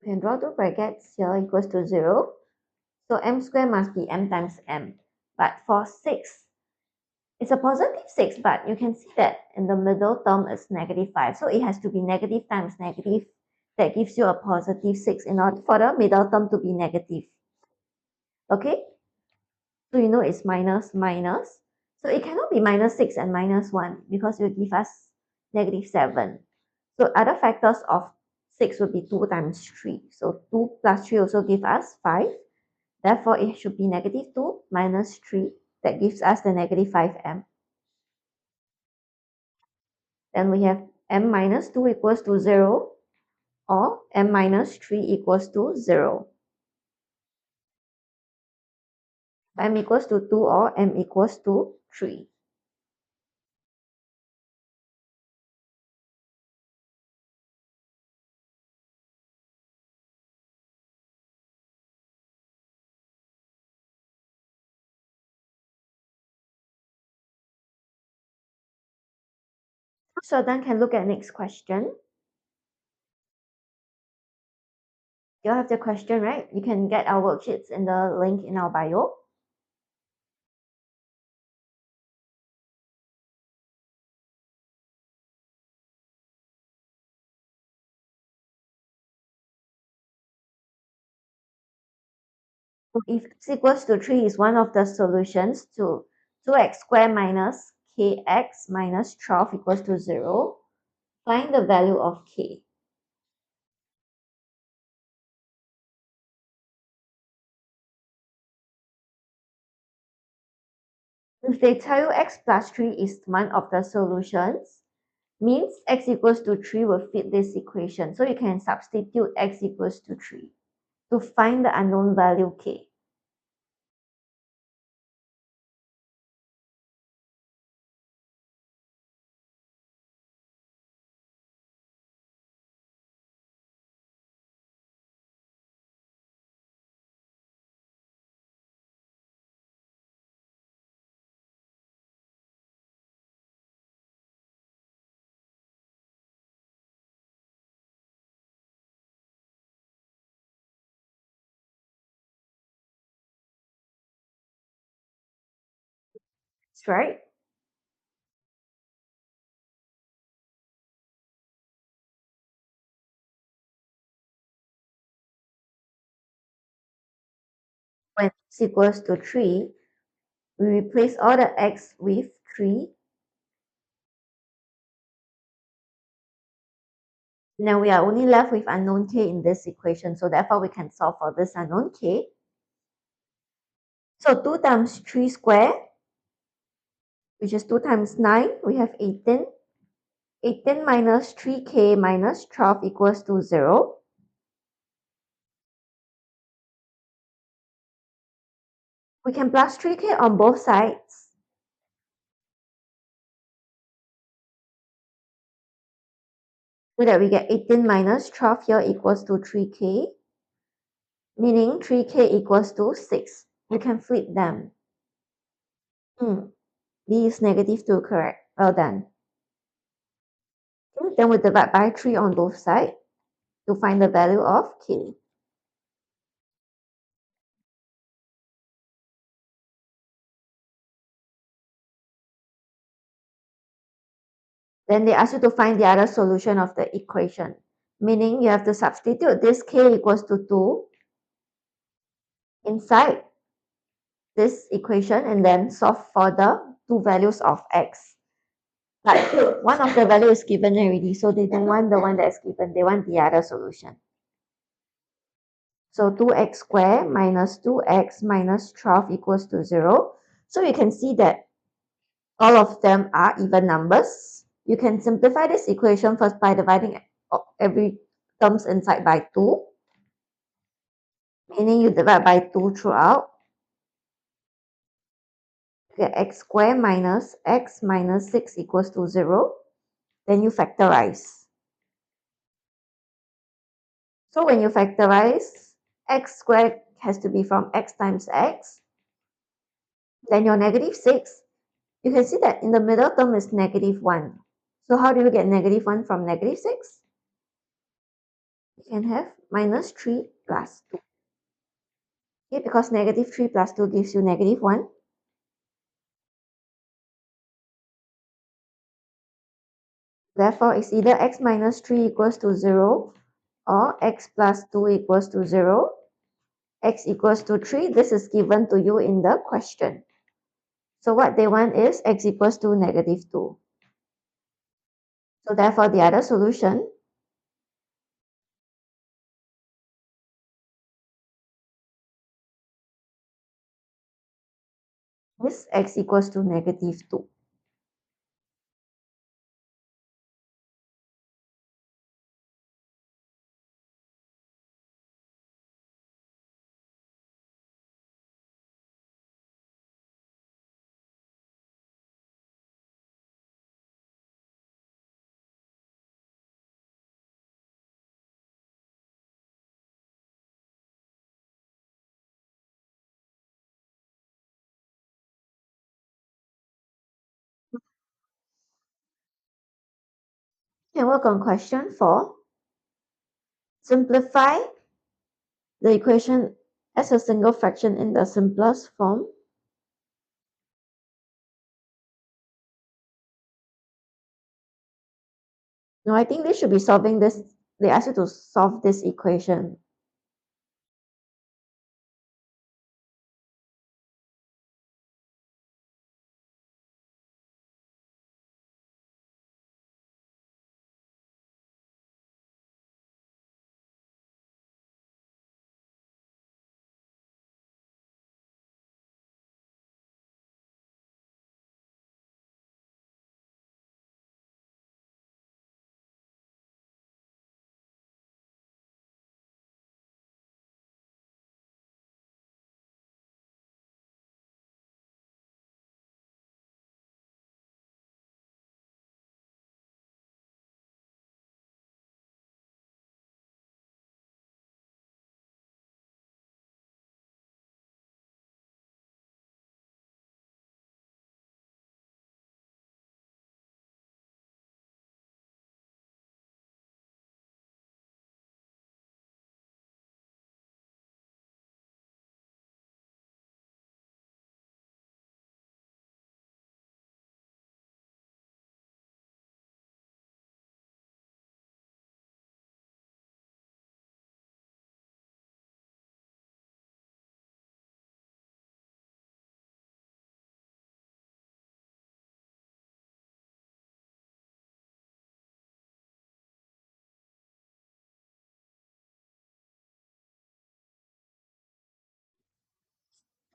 we can draw two brackets here equals to 0. So m squared must be m times m. But for 6, it's a +6, but you can see that in the middle term is -5. So it has to be negative times negative. That gives you a +6 in order for the middle term to be negative. Okay? So you know it's minus minus. So it cannot be -6 and -1 because it will give us -7. So other factors of 6 would be 2 times 3. So 2 plus 3 also give us 5. Therefore, it should be -2 minus 3. That gives us the -5m. Then we have m minus 2 equals to 0, or m minus 3 equals to 0. M equals to 2 or m equals to 3. So then can look at next question. You all have the question, right? You can get our worksheets in the link in our bio. If x equals to 3 is one of the solutions to 2x squared minus kx minus 12 equals to 0, find the value of k. If they tell you x plus 3 is one of the solutions, means x equals to 3 will fit this equation. So you can substitute x equals to 3 to find the unknown value k. That's right. When x equals to 3, we replace all the x with 3. Now we are only left with unknown k in this equation, so therefore we can solve for this unknown k. So 2 times 3 squared, which is 2 times 9, we have 18. 18 minus 3k minus 12 equals to 0. We can plus 3k on both sides. So that we get 18 minus 12 here equals to 3k, meaning 3k equals to 6. We can flip them. B is negative 2, correct. Well done. Okay, then we divide by 3 on both sides to find the value of k. Then they ask you to find the other solution of the equation, meaning you have to substitute this k equals to 2 inside this equation and then solve for the two values of x. But one of the value is given already, so they don't want the one that's given, they want the other solution. So 2x squared minus 2x minus 12 equals to 0. So you can see that all of them are even numbers. You can simplify this equation first by dividing every terms inside by 2, meaning you divide by 2 throughout. Get x squared minus x minus 6 equals to 0. Then you factorize. So when you factorize, x squared has to be from x times x. Then your negative 6, you can see that in the middle term is negative 1. So how do you get negative 1 from negative 6? You can have minus 3 plus 2. Okay, because negative 3 plus 2 gives you negative 1. Therefore, it's either x minus 3 equals to 0 or x plus 2 equals to 0. X equals to 3. This is given to you in the question. So what they want is x equals to negative 2. So therefore, the other solution is x equals to negative 2. And work on question 4. Simplify the equation as a single fraction in the simplest form. No, I think they should be solving this. They ask you to solve this equation.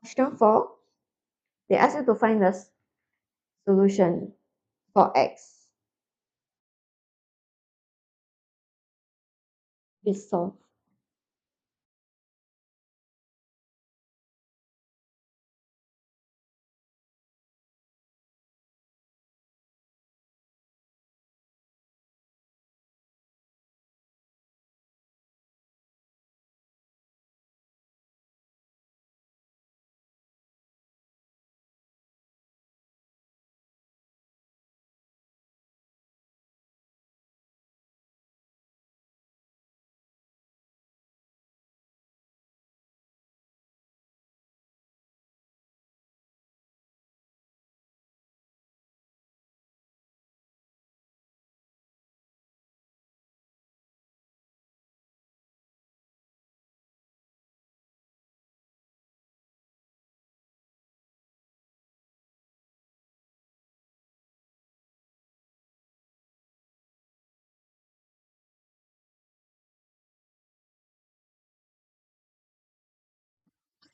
Question 4, they ask you to find the solution for x. Please solve.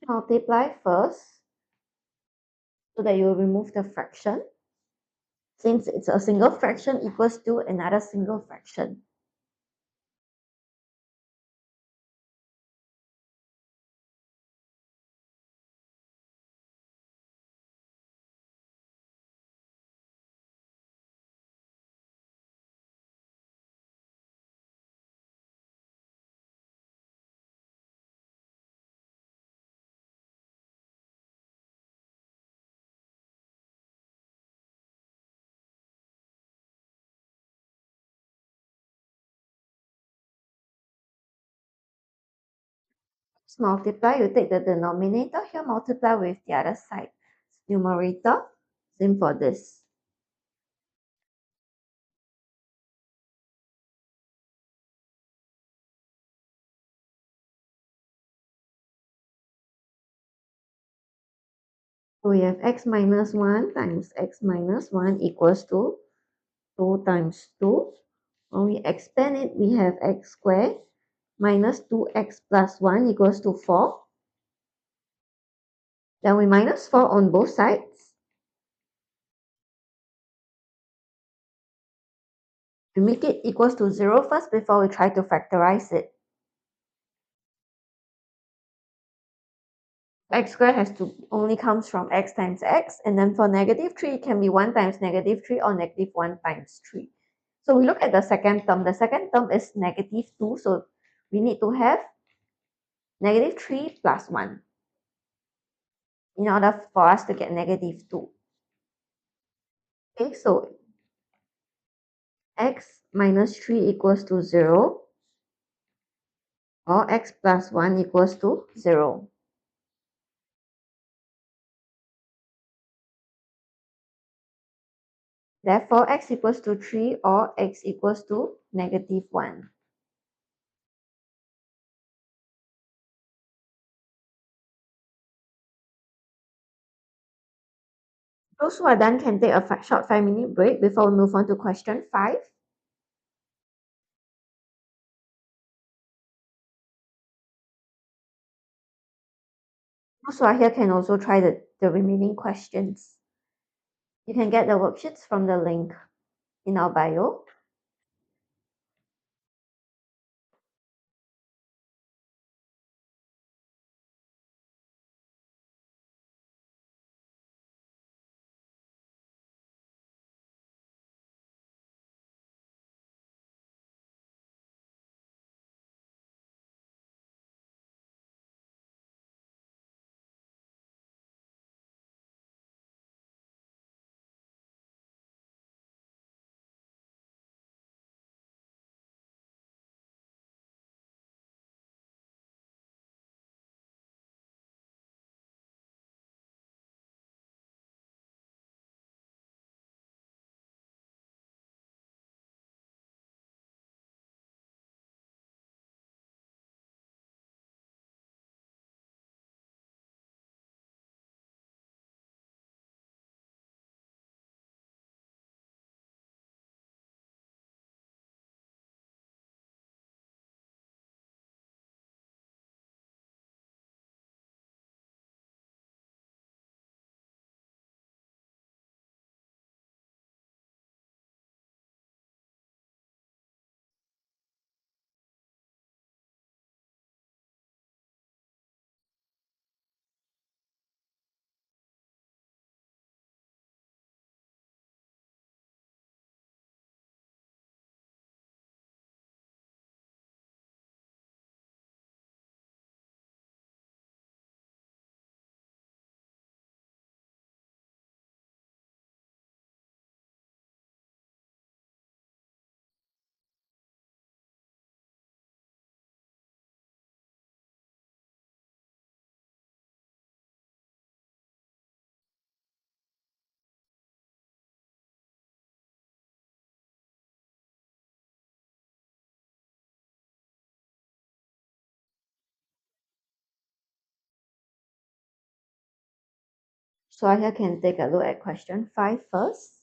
Multiply first so that you will remove the fraction. Since it's a single fraction equals to another single fraction. Multiply, you take the denominator here, multiply with the other side. Numerator, same for this. So we have x minus 1 times x minus 1 equals to 2 times 2. When we expand it, we have x squared minus 2x plus 1 equals to 4. Then we minus 4 on both sides. We make it equals to 0 first before we try to factorize it. X squared has to only comes from x times x, and then for negative 3, it can be 1 times negative 3 or negative 1 times 3. So we look at the second term. The second term is negative 2, so we need to have negative 3 plus 1 in order for us to get negative 2. Okay, so x minus 3 equals to 0, or x plus 1 equals to 0. Therefore, x equals to 3 or x equals to negative 1. Those who are done can take a short 5-minute break before we move on to question 5. Those who are here can also try the remaining questions. You can get the worksheets from the link in our bio. So I can take a look at question 5 first.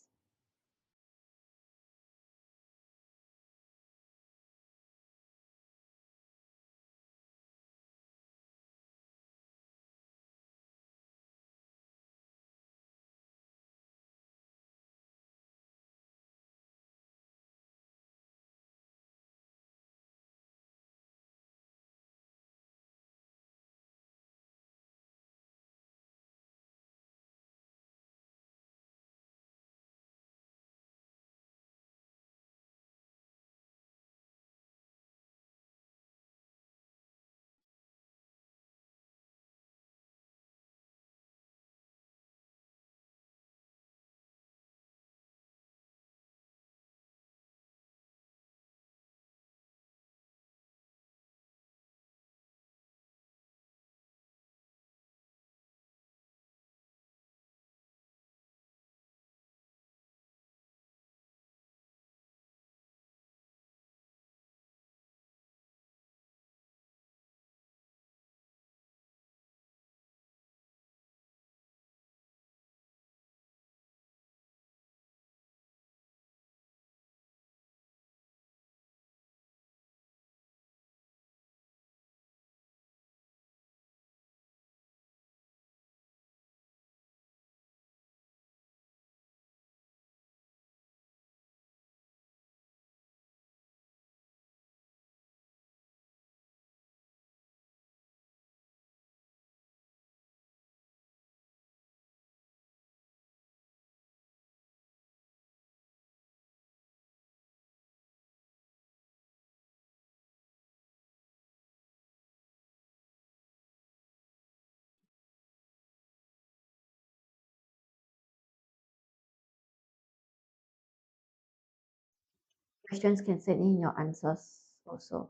Questions can send in your answers also.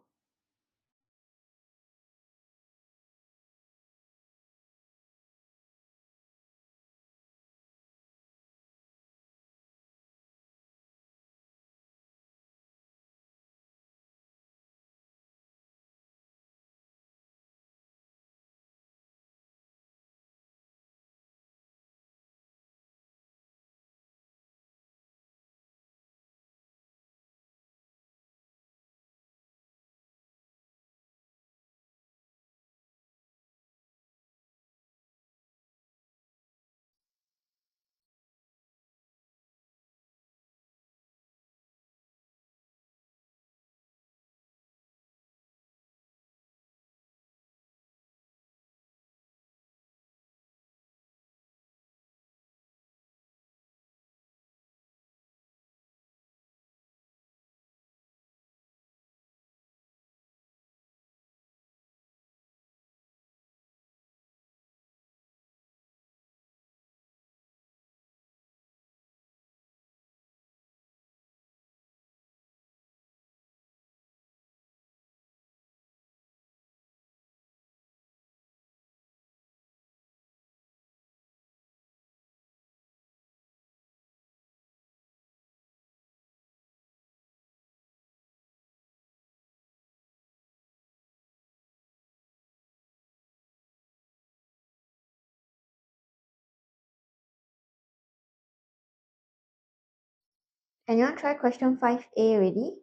Anyone try question 5a already?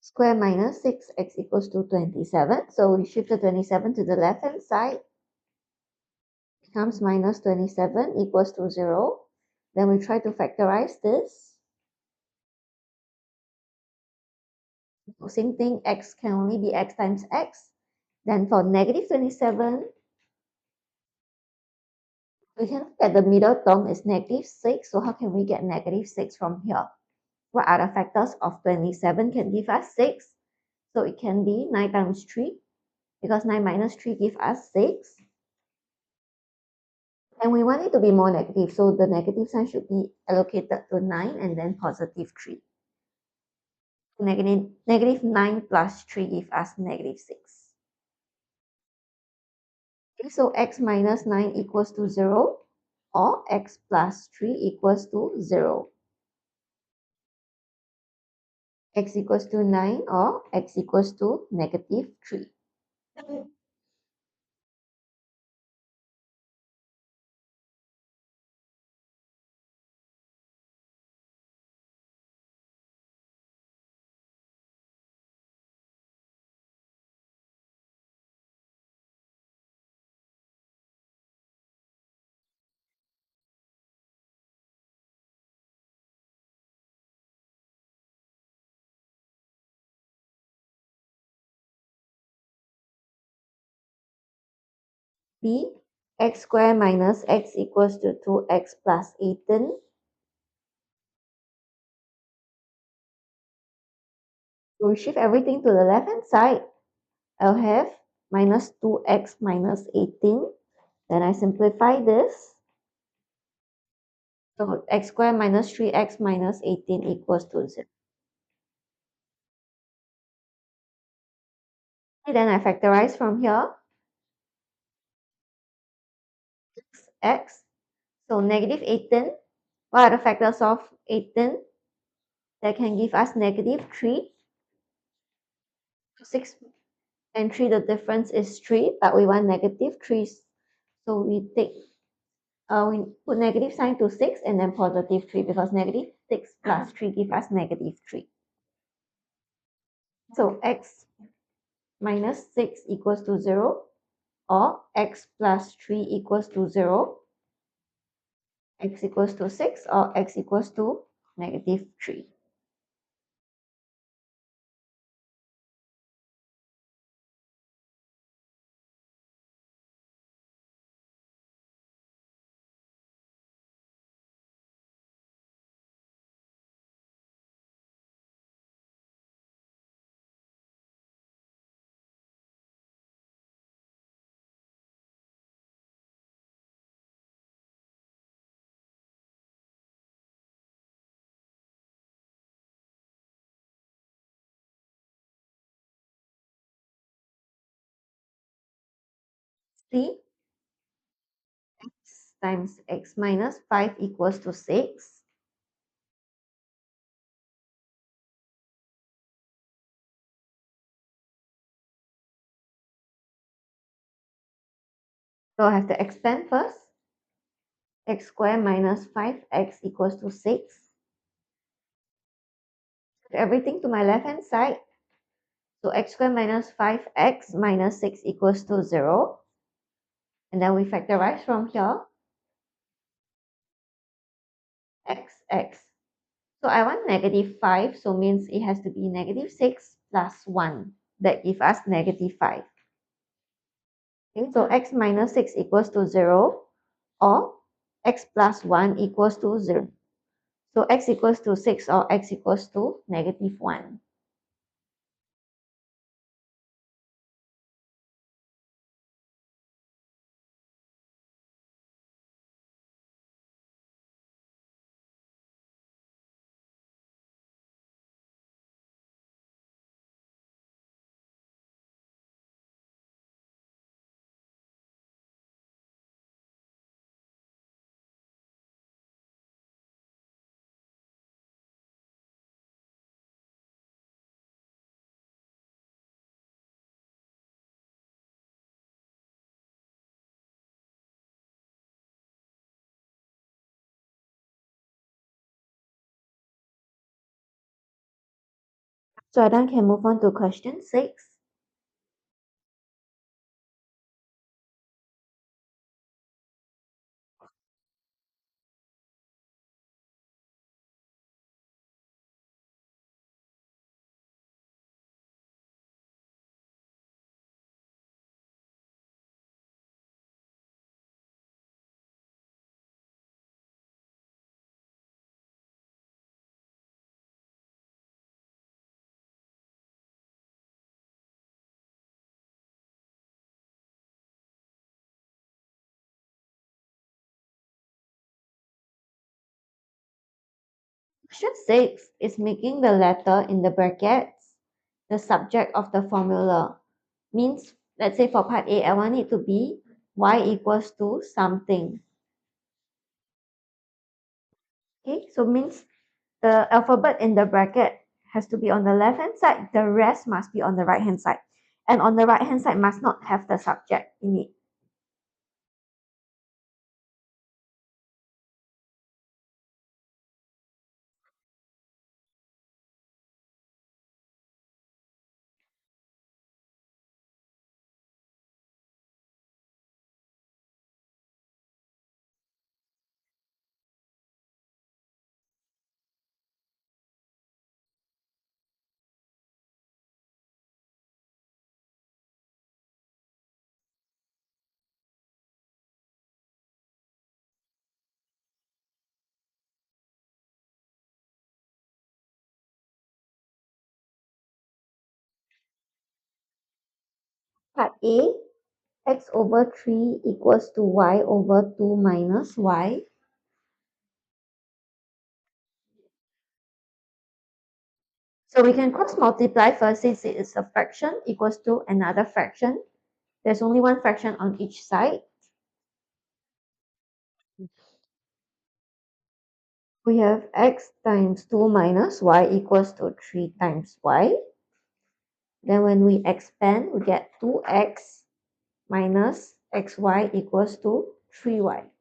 Square minus 6x equals to 27. So we shift the 27 to the left-hand side. Becomes minus 27 equals to 0. Then we try to factorize this. Same thing, x can only be x times x. Then for negative 27, we can look at the middle term is negative 6. So how can we get negative 6 from here? What are the factors of 27 can give us 6? So it can be 9 times 3 because 9 minus 3 gives us 6. And we want it to be more negative, so the negative sign should be allocated to 9 and then positive 3. Negative 9 plus 3 gives us negative 6. Okay, so x minus 9 equals to 0 or x plus 3 equals to 0. X equals to 9 or x equals to negative 3. B, x squared minus x equals to 2x plus 18. So we shift everything to the left hand side. I'll have minus 2x minus 18. Then I simplify this. So x squared minus 3x minus 18 equals to 0. Then I factorize from here. X. So negative 18. What are the factors of 18? That can give us negative 3. 6 and 3, the difference is 3, but we want negative 3. So we put negative sign to 6 and then positive 3 because negative 6 plus 3 give us negative 3. So x minus 6 equals to 0 or x plus 3 equals to 0, x equals to 6 or x equals to negative 3. C times x minus 5 equals to 6. So I have to expand first. X squared minus 5x equals to 6. Everything to my left hand side. So x squared minus 5x minus 6 equals to 0. And then we factorize from here. X. So I want negative 5, so means it has to be negative 6 plus 1. That gives us negative 5. Okay, so x minus 6 equals to 0 or x plus 1 equals to 0. So x equals to 6 or x equals to negative 1. So then can move on to question 6. Question 6 is making the letter in the brackets the subject of the formula. Means, let's say for part A, I want it to be y equals to something. Okay, so means the alphabet in the bracket has to be on the left hand side, the rest must be on the right hand side. And on the right hand side must not have the subject in it. Part A, x over 3 equals to y over 2 minus y. So we can cross multiply first since it is a fraction equals to another fraction. There's only one fraction on each side. We have x times 2 minus y equals to 3 times y. Then when we expand, we get 2x minus xy equals to 3y.